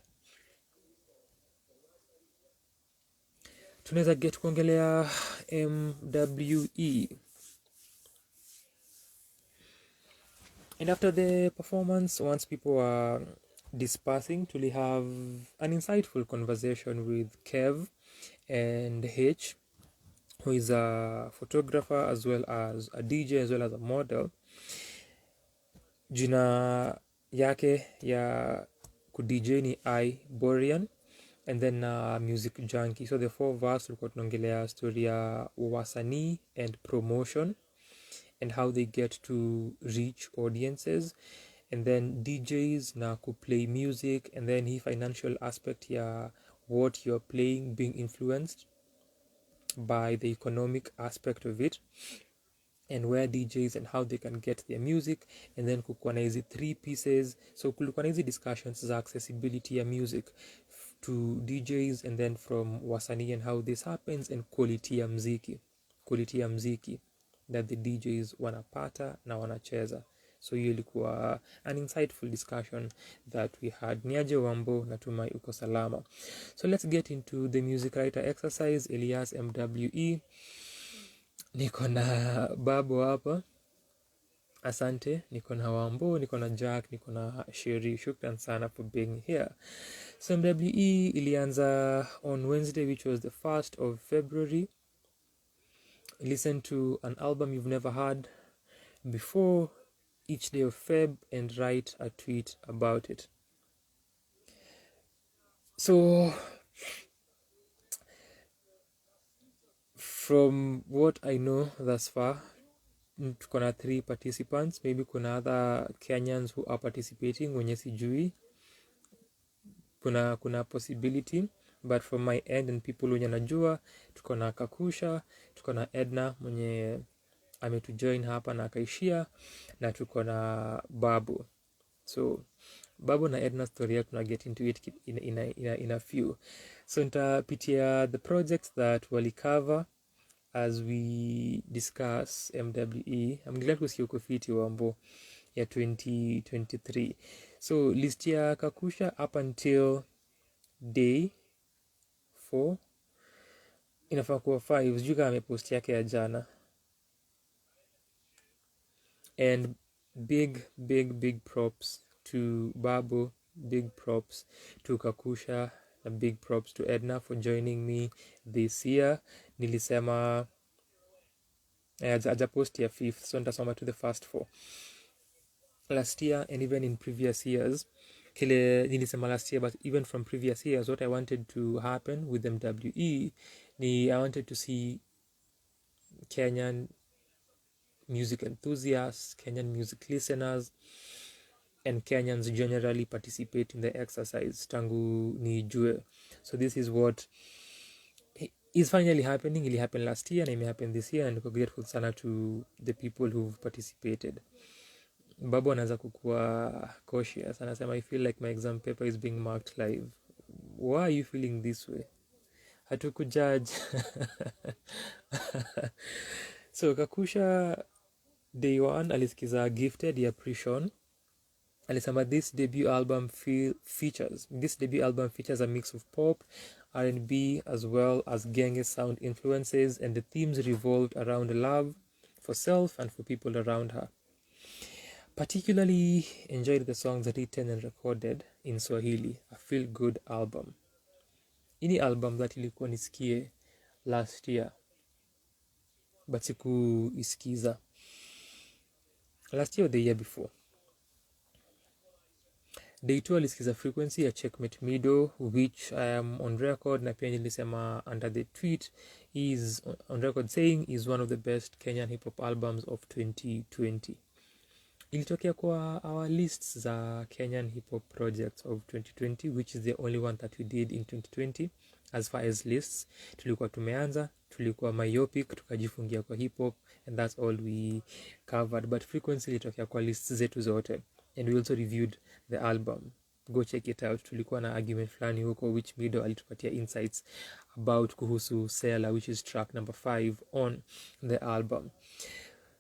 Tunaweza get kuongelea MWE. And after the performance, once people were dispersing, we have an insightful conversation with Kev and H, who is a photographer as well as a DJ as well as a model. Jina yake ya ku-DJ ni I Borean, and then music junkie. So the four of us tulikuwa tunaongelea story ya wasanii and promotion and how they get to reach audiences, and then DJs na ku-play music, and then hii financial aspect ya what you're playing being influenced by the economic aspect of it, and where DJs and how they can get their music. And then kulikuwa na hizi 3 pieces, so kulikuwa na hizi discussions za accessibility ya music to DJs, and then from wasanii and how this happens, and quality ya mziki that the DJs wanapata na wanacheza. So hiyo ilikuwa an insightful discussion that we had. Niaje Wambo, natumai uko salama. So let's get into the music writer exercise. Elias MWE. Niko na Babo hapa, asante. Niko na Wambo, niko na Jack, niko na Sheri. Shukran sana for being here. So MWE ilianza on Wednesday, which was the 1st of February. Listen to an album you've never heard before each day of Feb and write a tweet about it. So from what I know thus far, kuna 3 participants. Maybe kuna other Kenyans who are participating wenye sijui, kuna possibility, but from my end and people wenye najua, tuko na Kakusha, tuko na Edna mwenye ametujoin hapa na akaishia, na tuko na Babu. So Babu na Edna story yetu tuna get into it in a few. So nitapitia the projects that wali cover as we discuss MWE. I'm glad kusikia uko fiti Wambo ya 2023. So list ya Kakusha up until day 4 inafaa kuwa 5. Sijui kama amepost yake ya jana. And big props to Babu, big props to Kakusha, and big props to Edna for joining me this year. Nilisema ajapost ya 5th, so nitasoma to the first 4. Last year and even in previous years, kile nilisema last year, but even from previous years, what I wanted to happen with MWE I wanted to see Kenyan music enthusiasts, Kenyan music listeners, and Kenyans generally participate in the exercise tangu nijue. So this is what is finally happening. It happened last year and it may happen this year, and I'm grateful sana to the people who've participated. Babu anaanza kukua cautious, anasema I feel like my exam paper is being marked live. Why are you feeling this way? Hatukujudge. So Kakusha Day 1 alisikiza Gifted ya Prishon. Alisema this debut album features a mix of pop, R&B, as well as genge sound influences, and the themes revolved around love for self and for people around her. Particularly enjoyed the songs written and recorded in Swahili, a feel-good album. Ini album that ilikuwa nisikie last year, but sikuisikiza. Last year or the year before. Day 2 alisikiza Frequency ya Checkmate Mido, which I am on record na pia nilisema under the tweet is on record saying is one of the best Kenyan hip hop albums of 2020. Ilitokea kwa our lists za Kenyan hip hop projects of 2020, which is the only one that we did in 2020 as far as lists. Tulikuwa tumeanza, tulikuwa myopic, tukajifungia kwa hip hop, and that's all we covered. But Frequency ilitokea kwa lists zetu zote, and we also reviewed the album. Go check it out. Tulikuwa na argument flani huko which Mido alitupatia insights about kuhusu Sela, which is track number 5 on the album.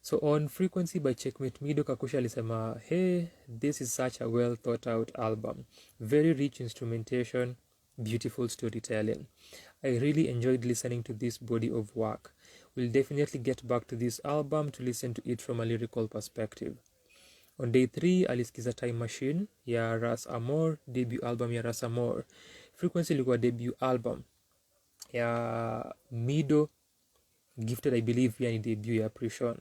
So on Frequency by Checkmate Mido, Kakusha alisema, hey, this is such a well thought out album. Very rich instrumentation, beautiful storytelling. I really enjoyed listening to this body of work. We'll definitely get back to this album to listen to it from a lyrical perspective. On day 3, alisikiza Time Machine ya Ras Amor, debut album ya Ras Amor. Frequency ilikuwa debut album ya Mido. Gifted, I believe, pia ni debut ya Prishon.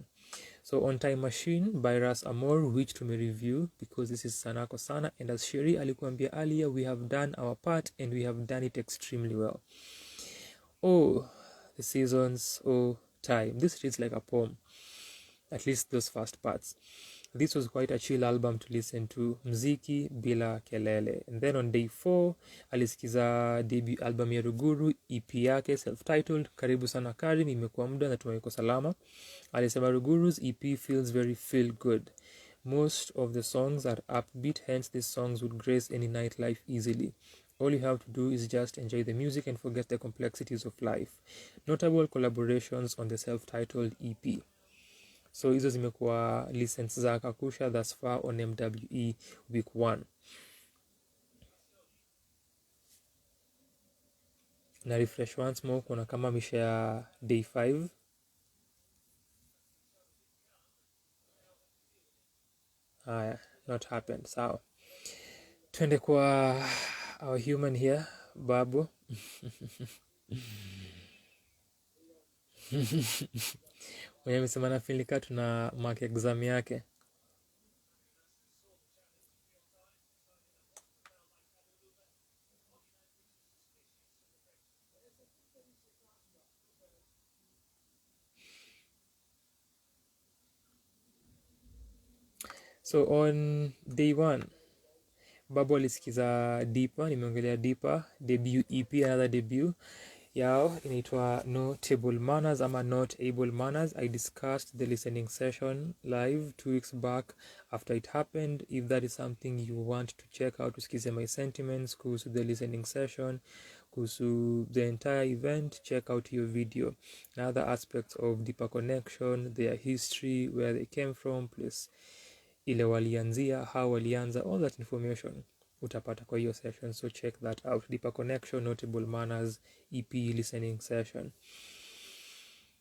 So on Time Machine by Ras Amor, which to me review because this is Sanaa kwa Sana, and as Sheri alikuambia earlier, we have done our part and we have done it extremely well. Oh, the seasons, oh, time. This reads like a poem, at least those first parts. This was quite a chill album to listen to, mziki bila kelele. And then on day 4, alisikiza debut album ya Ruguru, EP yake self-titled, Karibu Sana Karim, imekuwa muda na tumaiko salama. Alisema Ruguru's EP feels very feel good. Most of the songs are upbeat, hence these songs would grace any nightlife easily. All you have to do is just enjoy the music and forget the complexities of life. Notable collaborations on the self-titled EP. So hizo zimekuwa listens za Kakusha thus far on MWE week 1. Na refresh once more, kuna kama mishare day 5. Not happened. Sawa. Twende kwa our human here, Babu. Mwenye amesema na filika tuna mark exam yake. So on day 1, Babu alisikiza Deeper, nimeongelea Deeper, debut EP, another debut yao inaitwa No Table Manners ama Not Able Manners. I discussed the listening session live 2 weeks back after it happened. If that is something you want to check out, usikize my sentiments kuhusu the listening session, kuhusu the entire event, check out your video. And other aspects of Deeper Connection, their history, where they came from, plus ile walianzia, how walianza, all that information utapata kwa hiyo session, so check that out. Deeper Connection, Notable Manners, EP listening session.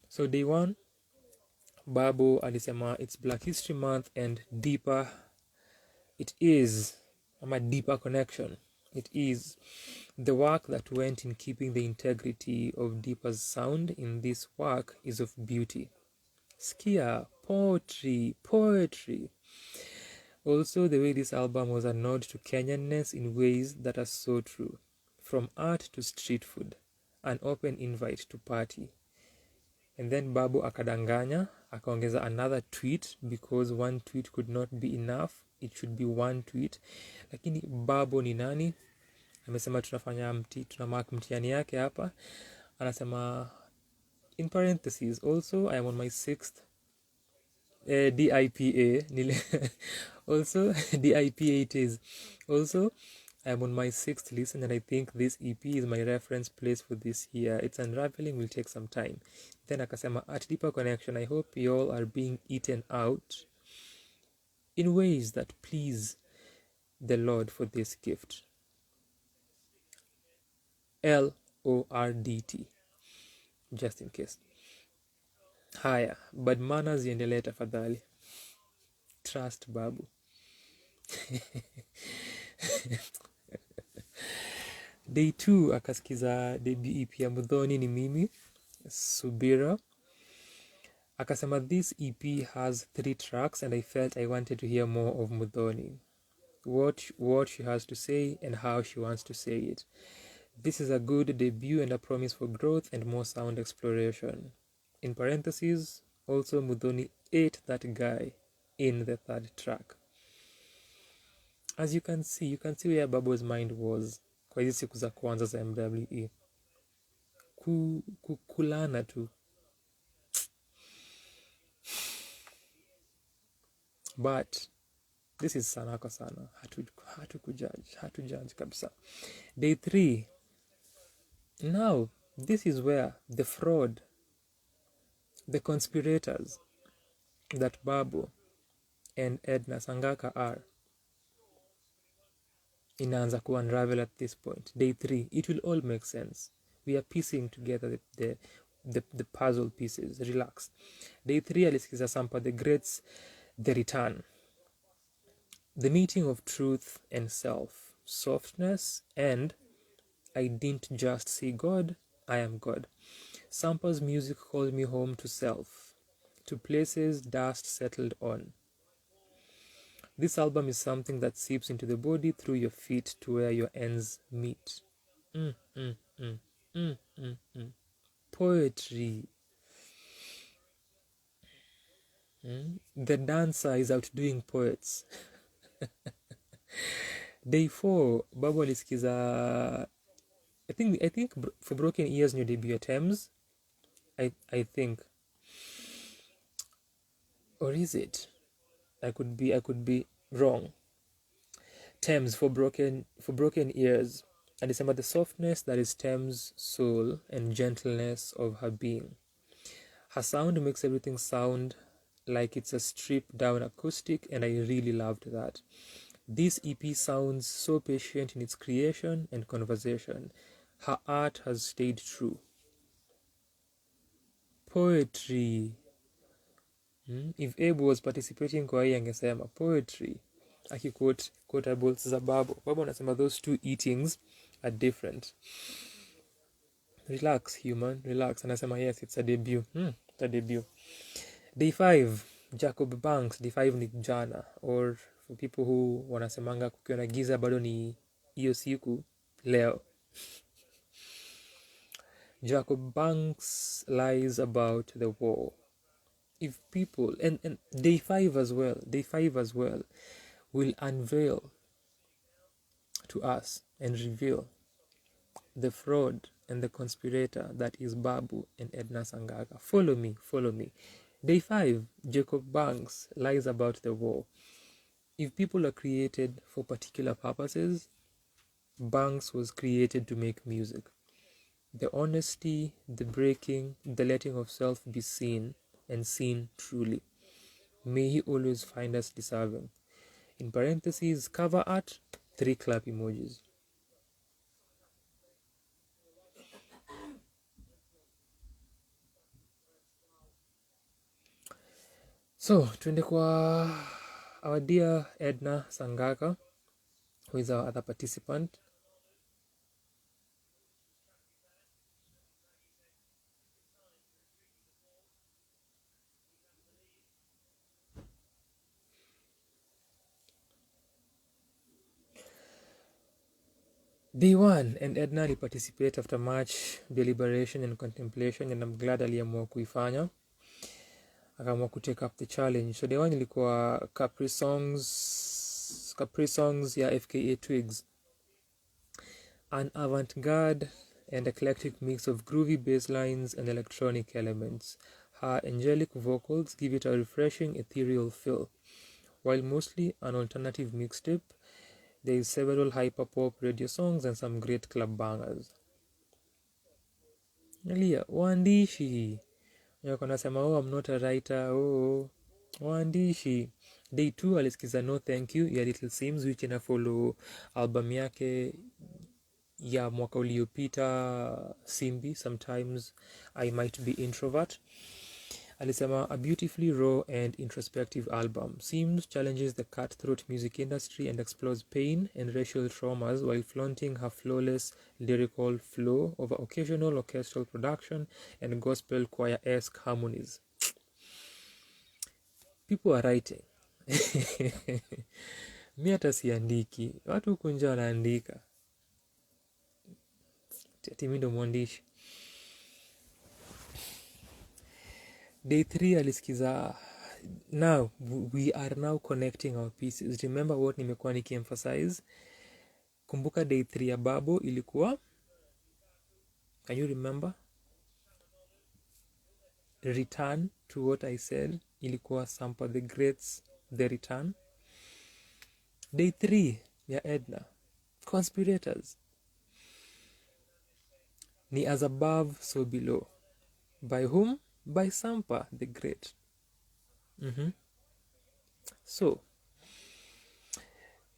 So day 1, Babu alisema it's Black History Month and deeper it is, ama Deeper Connection, it is the work that went in keeping the integrity of Deeper's sound in this work is of beauty. Skia, poetry. Also, the way this album was a nod to Kenyanness in ways that are so true. From art to street food, an open invite to party. And then Babu akadanganya, akaongeza another tweet because one tweet could not be enough. It should be one tweet. Lakini Babu ni nani? Amesema tuna mark mtihani yake hapa. Anasema in parentheses, also I am on my 6th DIPA. Also DIPA it is. Also I'm on my 6th listen, and I think this EP is my reference place for this year. Its unraveling will take some time. Then akasema, at deeper connection, I hope you all are being eaten out in ways that please the Lord for this gift. LORDT, just in case. Haya, but manners ziendelee tafadhali. Trust babu. Day 2 akasikiza debut EP ya Mudhoni ni mimi Subira. Akasema this EP has 3 tracks and I felt I wanted to hear more of Mudhoni. What she has to say and how she wants to say it. This is a good debut and a promise for growth and more sound exploration. In parentheses, also Mudhoni ate that guy in the 3rd track. As you can see where Babo's mind was kwa hizi siku za kwanza za MWE. Kulana tu. But this is Sanaa kwa sana. Hatu judge kabisa. Day 3. Now, this is where the fraud, the conspirators that Babu and Edna Sangaka are inaanza ku unravel at this point. Day 3, it will all make sense. We are piecing together the puzzle pieces. Relax. Day 3 alisikiza Sampa the Great's The Return. The meeting of truth and self, softness, and I didn't just see God, I am God. Sampa's music called me home to self, to places dust settled on. This album is something that seeps into the body through your feet to where your ends meet. Poetry. The dancer is outdoing poets. Day 4, Babu alisikiza I think for Broken Ears new debut attempts. I think. Or is it? I could be wrong. Thames for broken ears. And it's about the softness that is Thames' soul and gentleness of her being. Her sound makes everything sound like it's a stripped down acoustic, and I really loved that. This EP sounds so patient in its creation and conversation. Her art has stayed true. Poetry. If Abe was participating kwa hii angesema poetry. Akiquote quotables za Babu. Babu anasema those two eatings are different. Relax, human. Relax. Anasema yes, it's a debut. It's a debut. Day 5, Jacob Banks. Day 5 ni jana. Or for people who wanasemanga kukiwa na giza bado ni hiyo siku leo. Jacob Banks lies about the war. If people, and day 5 as well, will unveil to us and reveal the fraud and the conspirator that is Babu and Edna Sangaka. Follow me. Day 5, Jacob Banks lies about the war. If people are created for particular purposes, Banks was created to make music. The honesty, the breaking, the letting of self be seen and seen truly. May he always find us deserving. In parentheses, cover art, 3 clap emojis. So, tuende kwa our dear Edna Sangaka, who is our other participant. Day 1, and Edna participate after much deliberation and contemplation, and I'm glad aliamua kuifanya. Akaamua ku take up the challenge. So day 1 ilikuwa Capri songs ya FKA Twigs. An avant-garde and eclectic mix of groovy bass lines and electronic elements. Her angelic vocals give it a refreshing ethereal feel. While mostly an alternative mixtape, There is several hyperpop radio songs and some great club bangers. Nalia, waandishi. Nasema, oh, I'm not a writer. Oh, waandishi. Day 2 alisikiza No Thank You ya Little Sims, which ina follow album yake ya mwaka uliopita Simbi, Sometimes I Might Be Introvert. Alisema, a beautifully raw and introspective album. Sims challenges the cutthroat music industry and explores pain and racial traumas while flaunting her flawless lyrical flow over occasional orchestral production and gospel choir-esque harmonies. People are writing. Mi hata siandiki. Watu huku nje wanaandika. Ati mi ndo mwandishi. Day 3 alisikiza. Now we are now connecting our pieces. Remember what nimekuwa nikiemphasize? Kumbuka day 3 ya Babo ilikuwa, can you remember? Return to what I said. Ilikuwa Sampa the Greats, the return. Day 3 ya Edna, conspirators, ni as above so below. By whom? By Sampa the Great. So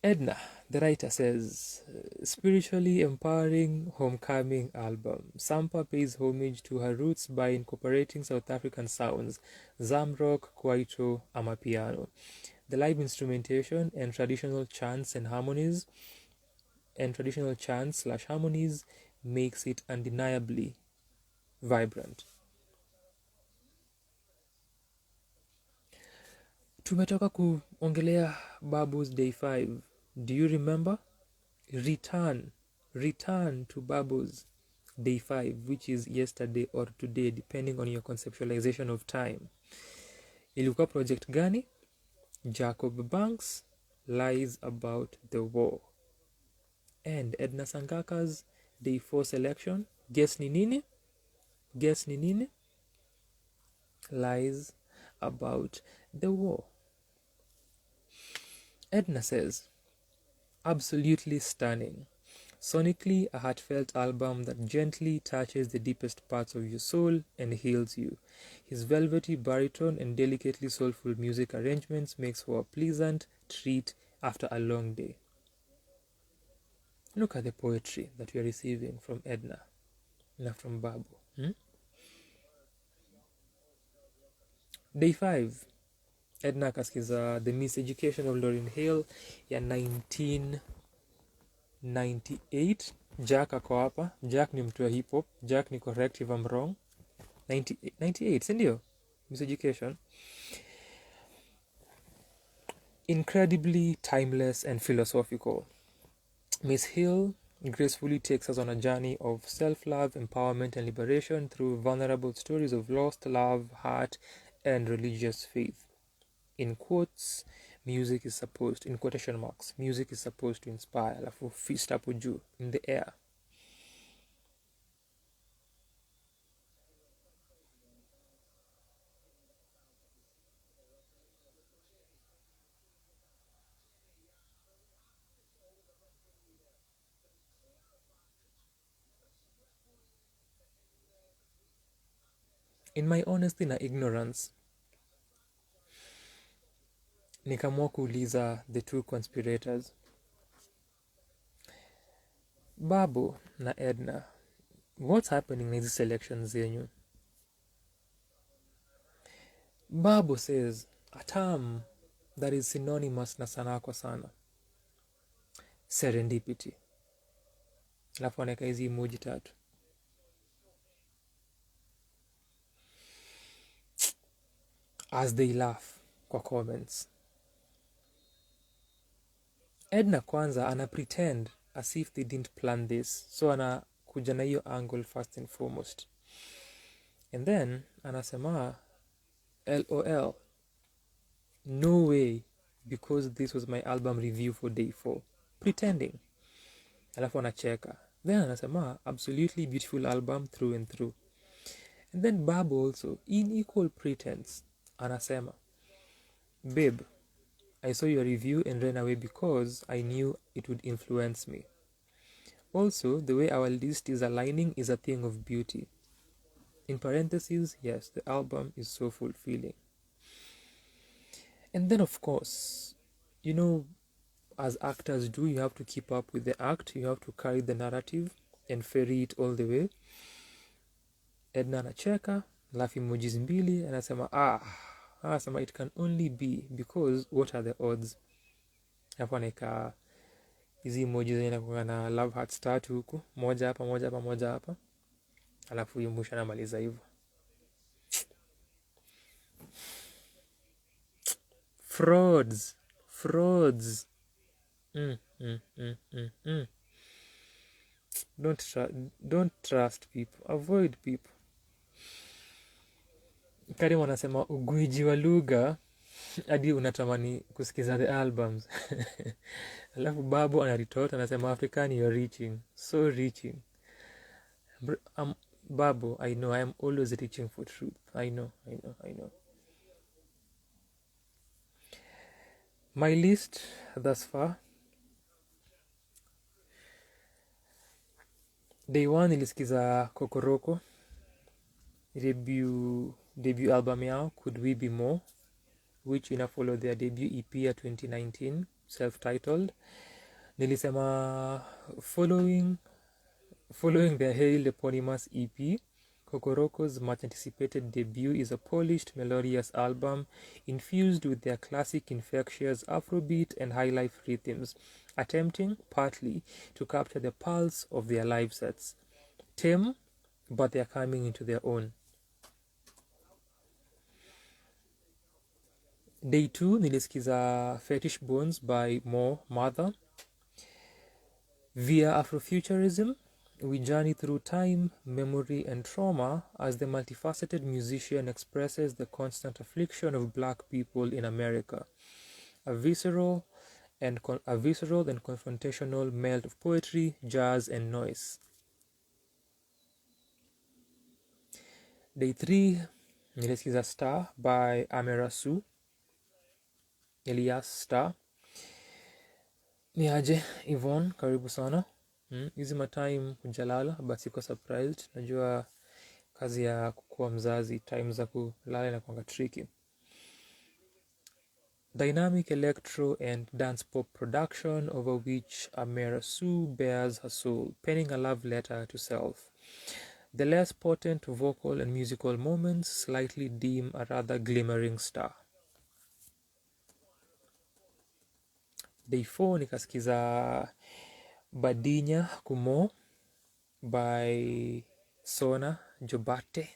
Edna, the writer, says, spiritually empowering homecoming album. Sampa pays homage to her roots by incorporating South African sounds, Zamrock, Kwaito, Amapiano. The live instrumentation and traditional chants and harmonies makes it undeniably vibrant. Tumetoka kuongelea Babu's Day 5. Do you remember? Return to Babu's Day 5, which is yesterday or today, depending on your conceptualization of time. Ilikuwa project gani? Jacob Banks, Lies About the War. And Edna Sangaka's Day 4 selection, guess ni nini? Lies About the War. Edna says, absolutely stunning. Sonically, a heartfelt album that gently touches the deepest parts of your soul and heals you. His velvety baritone and delicately soulful music arrangements makes for a pleasant treat after a long day. Look at the poetry that we are receiving from Edna and from Babu. Day 5. Edna kaskiza The Miseducation of Lauryn Hill ya 1998. Jack ako hapa. Jack ni mtu wa hip hop. Jack ni correct if I'm wrong. 98, si ndio? Miseducation. Incredibly timeless and philosophical. Miss Hill gracefully takes us on a journey of self-love, empowerment, and liberation through vulnerable stories of lost love, heart, and religious faith. In quotes, music is supposed to inspire. Alafu fist hapo juu, in the air. In my honesty na ignorance, nikaamua kuuliza the two conspirators, Babu na Edna, what's happening in these selections zenyu? Babu says, a term that is synonymous na Sanaa kwa sana. Serendipity. Alafu anaweka hizi emoji 3. As they laugh kwa comments. Edna kwanza ana pretend as if they didn't plan this. So anakuja na hiyo angle first and foremost. And then anasema LOL. No way, because this was my album review for day 4. Pretending. Alafu anacheka. Then anasema absolutely beautiful album through and through. And then Babu also, in equal pretense, anasema, babe, I saw your review and ran away because I knew it would influence me. Also, the way our list is aligning is a thing of beauty. In parentheses, yes, the album is so fulfilling. And then, of course, you know, as actors do, you have to keep up with the act, you have to carry the narrative and ferry it all the way. Edna anacheka, alafu emojis mbili, anasema anasema it can only be because what are the odds? Alafu anaeka hizi emojis zinakuwa na love hearts tatu huku, moja hapa, moja hapa, moja hapa, alafu mwisho anamaliza hivyo. Frauds. Don't trust people, avoid people. Karim anasema ugwiji wa lugha hadi unatamani kusikiza the albums. Alafu babu anaretort anasema African you're reaching, so reaching. Babu, I know, I am always reaching for truth. I know. My list thus far. Day 1 nilisikiza Kokoroko, debut album yao Could We Be More, which follow their debut EP ya 2019 self-titled. Nilisema following their hailed eponymous EP, Kokoroko's much anticipated debut is a polished, melodious album infused with their classic infectious Afrobeat and highlife rhythms, attempting partly to capture the pulse of their live sets. Tame, but they are coming into their own. Day 2 nilisikiza Fetish Bones by Mo Mother. Via Afrofuturism, we journey through time, memory, and trauma as the multifaceted musician expresses the constant affliction of Black people in America. A visceral and confrontational melt of poetry, jazz, and noise. Day 3, nilisikiza Star by Amerasu, Elias Star. Niaje Yvonne, karibu sana. Hizi matime hujalala, but siko surprised. Najua kazi ya kukuwa mzazi, time za kulala inakuanga tricky. Dynamic electro and dance pop production over which Amerasu bears her soul, penning a love letter to self. The less potent vocal and musical moments slightly dim a rather glimmering star. Day 4 nikasikiza Badinya Kumo by Sona Jobate.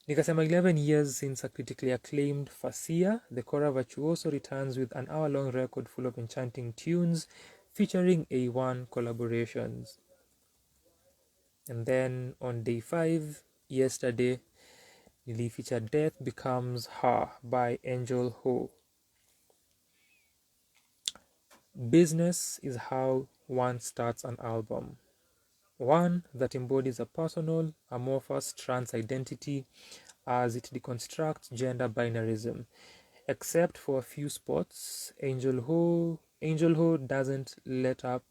Nikasema 11 years since a critically acclaimed Fasia, the Kora Virtuoso returns with an hour-long record full of enchanting tunes featuring A1 collaborations. And then on day 5, yesterday, nili feature Death Becomes Her by Angel Ho. Business is how one starts an album. One that embodies a personal, amorphous trans identity as it deconstructs gender binarism. Except for a few spots, Angel Ho doesn't let up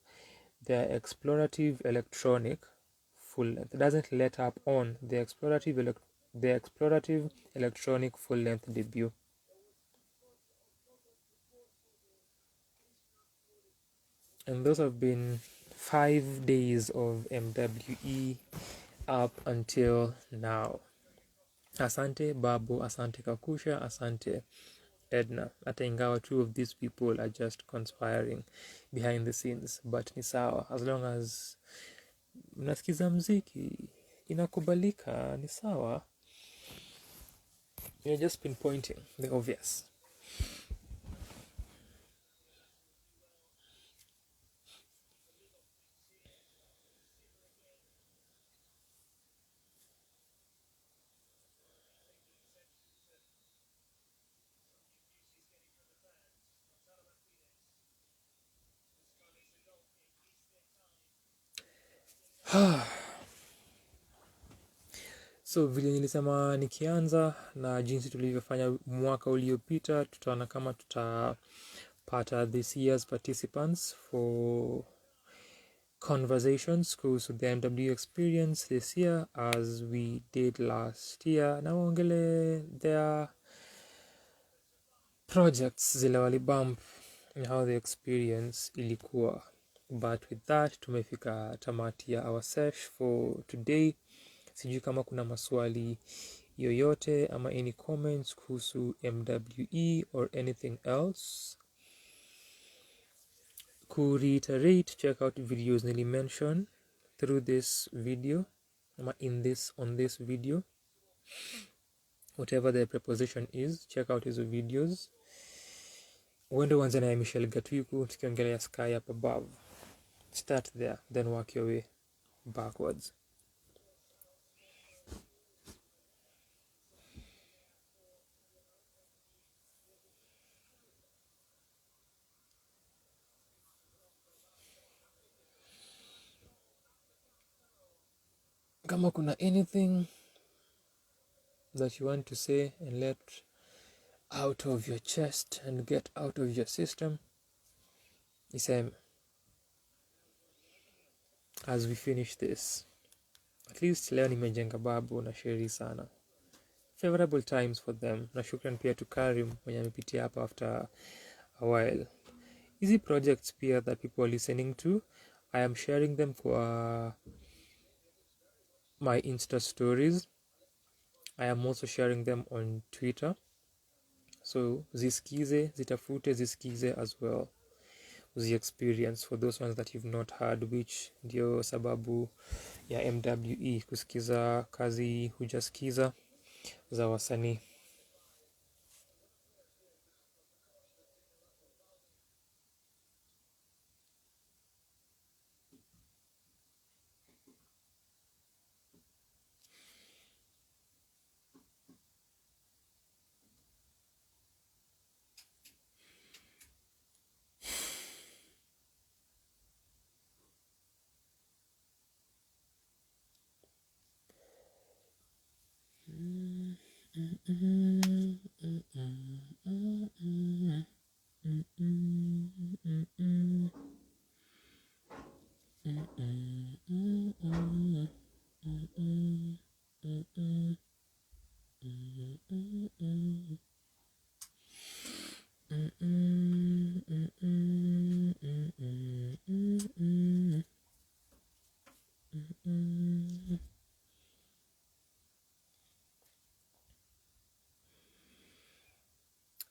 their explorative electronic full-length. Doesn't let up on the explorative electronic full-length debut. And those have been 5 days of MWE up until now. Asante Babu, asante Kakusha, asante Edna. Hata ingawa 2 of these people are just conspiring behind the scenes, but ni sawa, as long as mnasikiza mziki inakubalika, ni sawa. You're just pinpointing the obvious. So vile nilisema nikianza na jinsi tulivyofanya mwaka uliopita, tutaona kama tutapata this year's participants for conversations kuhusu the MWE experience this year as we did last year, na waongele their projects zile walibump and how the experience ilikuwa. But with that tumefika tamati ya our sesh for today. Sijui kama kuna maswali yoyote ama any comments kuhusu MWE or anything else. Ku reiterate, check out videos nili mention through this video ama on this video, whatever the preposition is, check out hizo videos. Uende uanze na Michelle Gatwiku tukiongelea sky up above. Start there, then work your way backwards. Kama kuna anything that you want to say and let out of your chest and get out of your system, iseme as we finish this. At least leo nimejenga babu na Sheri sana. Favorable times for them. Na shukran pia to Karim mwenye amepitia hapa after a while. Easy projects pia that people are listening to, I am sharing them for my Insta stories. I am also sharing them on Twitter. So zisikize, zitafute, zisikize as well. The experience for those ones that you've not heard, which ndio sababu ya MWE, kusikiza kazi hujasikiza za wasanii.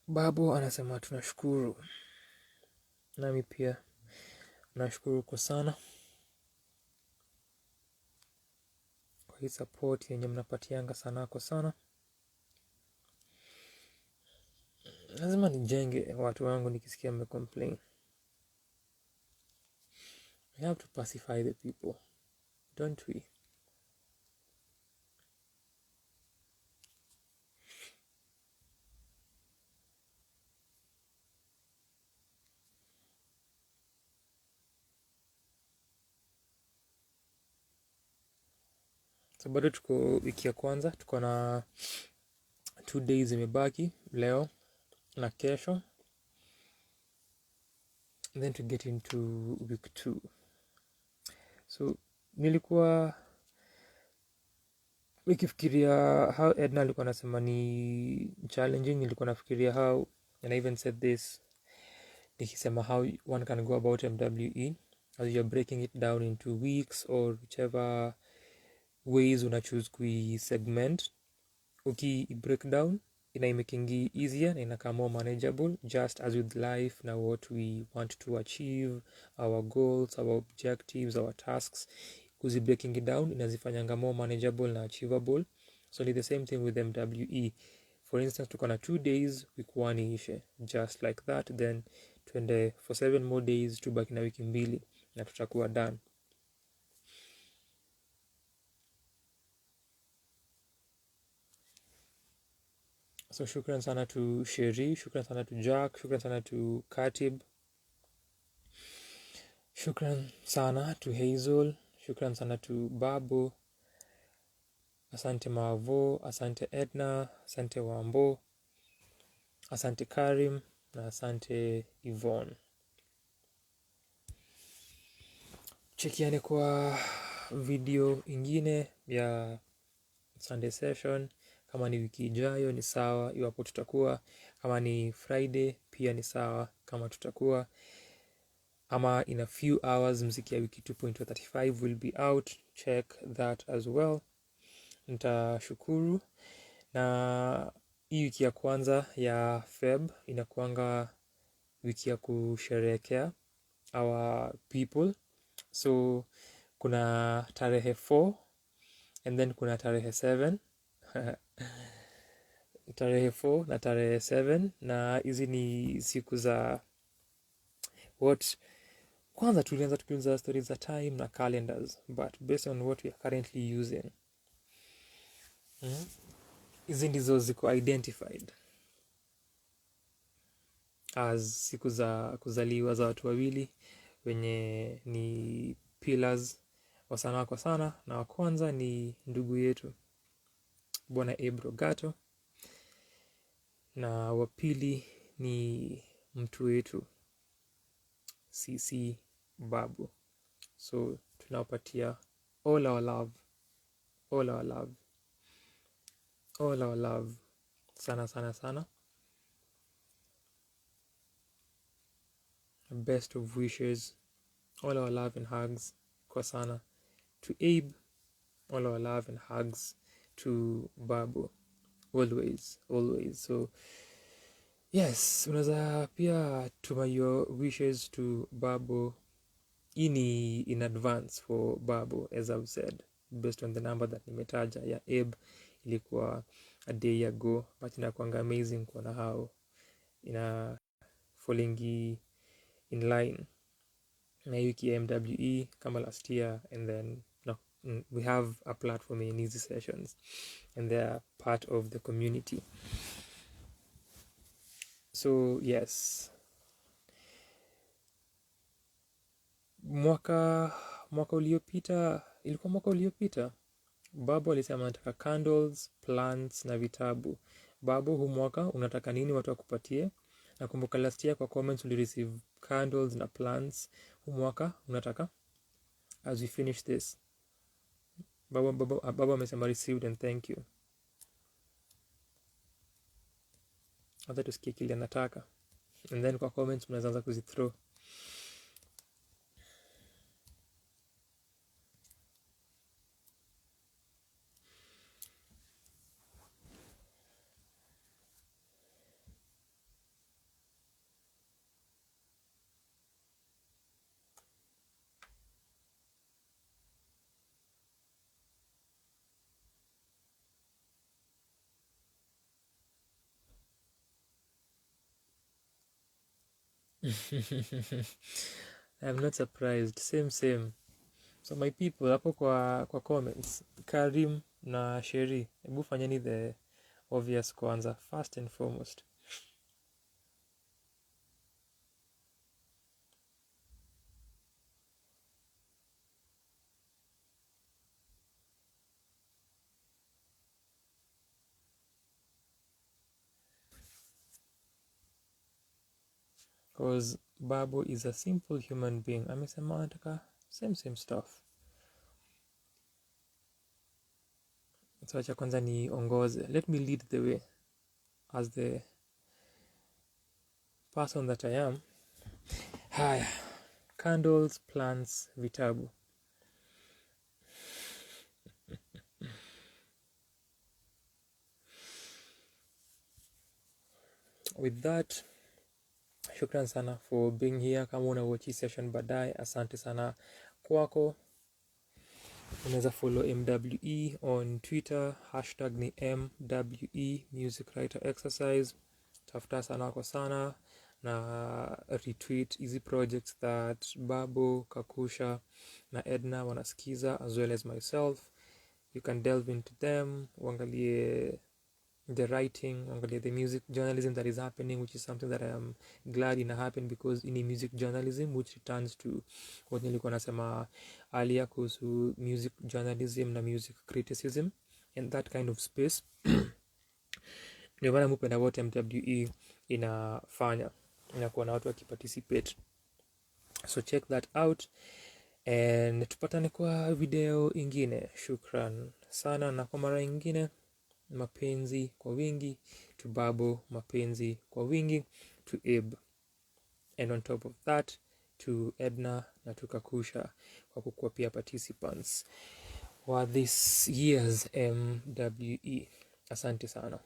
Babu anasema tunashukuru. Nami pia nashukuru kwa sana kwa hii support yenye mnapatianga Sanaa kwa sana. Lazima nijenge watu wangu nikisikia complain. We have to pacify the people, don't we? So bado tuko wiki ya kwanza, tuko na 2 days imebaki, leo na kesho, and then to get into week 2. So nilikuwa nikifikiria how Edna alikuwa anasema ni challenging, nilikuwa nafikiria how, and I even said this, nikisema how one can go about MWE as you're breaking it down into weeks or whichever ways una choose kui segment. Uki break down inaimakingi easier na inakaa more manageable, just as with life na what we want to achieve, our goals, our objectives, our tasks. Kuzi breaking it down inazifanyanga more manageable na achievable. So ni the same thing with MWE. For instance, tuko na 2 days, week 1 iishe just like that, then tuende for 7 more days, tubaki na wiki 2 na tutakuwa done. So shukran sana to Sheri, shukran sana to Jack, shukran sana to Katib, shukran sana to Hazel, shukran sana to Babu. asante Mavo, asante Edna, asante Wambo, asante Karim na asante Yvonne. Chekiane kwa video ingine ya Sunday session. Kama ni wiki ijayo ni sawa, iwapo tutakuwa. Kama ni Friday pia ni sawa kama tutakuwa. Ama in a few hours mziki ya wiki 2.35 will be out. Check that as well. Nitashukuru. Na hii wiki ya kwanza ya Feb inakuanga wiki ya kusherehekea our people. So kuna tarehe 4 and then kuna tarehe 7. Tarehe 4 na tarehe 7, na hizi ni siku za what. Kwanza tulianza tukiuliza stories za time na calendars, but based on what we are currently using, hizi ndizo ziko identified as siku za kuzaliwa za watu wawili wenye ni pillars wa Sanaa kwa Sana, na wa kwanza ni ndugu yetu Bwana Ebro Gato, na wa pili ni mtu wetu CC Babu. So tunawapatia all our love, all our love, all our love sana sana sana. Best of wishes, all our love and hugs kwa Sana. To Abe, all our love and hugs. To Babu, always, always. So yes, unaweza pia tuma your wishes to Babu. Ini in advance for Babu, as I've said, based on the number that nimetaja ya Abe ilikuwa a day ago, but inakuanga amazing kuona how ina fallingi in line na wiki ya MWE kama last year, and then no, we have a platform in easy sessions and they are part of the community. So yes, mwaka uliopita Babu alisema anataka candles, plants na vitabu. Babu, huu mwaka unataka nini watu wakupatie? Nakumbuka last year kwa comments uli receive candles na plants. Huu mwaka unataka? As we finish this, Babu amesema received and thank you. Hata tusikie kile anataka, and then kwa comments mnaanza kuzithrow. I'm not surprised. Same. So my people, hapo kwa comments, Karim na Sheri, hebu fanyeni the obvious kwanza, first and foremost. Because Babu is a simple human being. Amesema anataka same stuff. So acha kwanza ni ongoze. Let me lead the way as the person that I am. Haya, candles, plants, vitabu. With that, shukran sana for being here. Kama una watch session baadaye, asante sana kwako. Unaweza follow MWE on Twitter, hashtag ni MWE Music Writer Exercise. Tafuta Sanaa kwa Sana na retweet easy projects that Babu, Kakusha na Edna wanasikiza, as well as myself. You can delve into them, uangalie the writing, uangalie the music journalism that is happening, which is something that I am glad ina happen, because in music journalism, which returns to what nilikuwa nasema earlier kuhusu music journalism na music criticism, in that kind of space. Ndio maana mpenda wote MWE inafanya inakuwa na watu wakiparticipate, so check that out and tupatane kwa video ingine. Shukran sana, na kwa mara ingine, mapenzi kwa wingi to Babo, mapenzi kwa wingi to Abe, and on top of that to Edna na to Kakusha kwa kukuwa pia participants wa this year's MWE. Asante sana.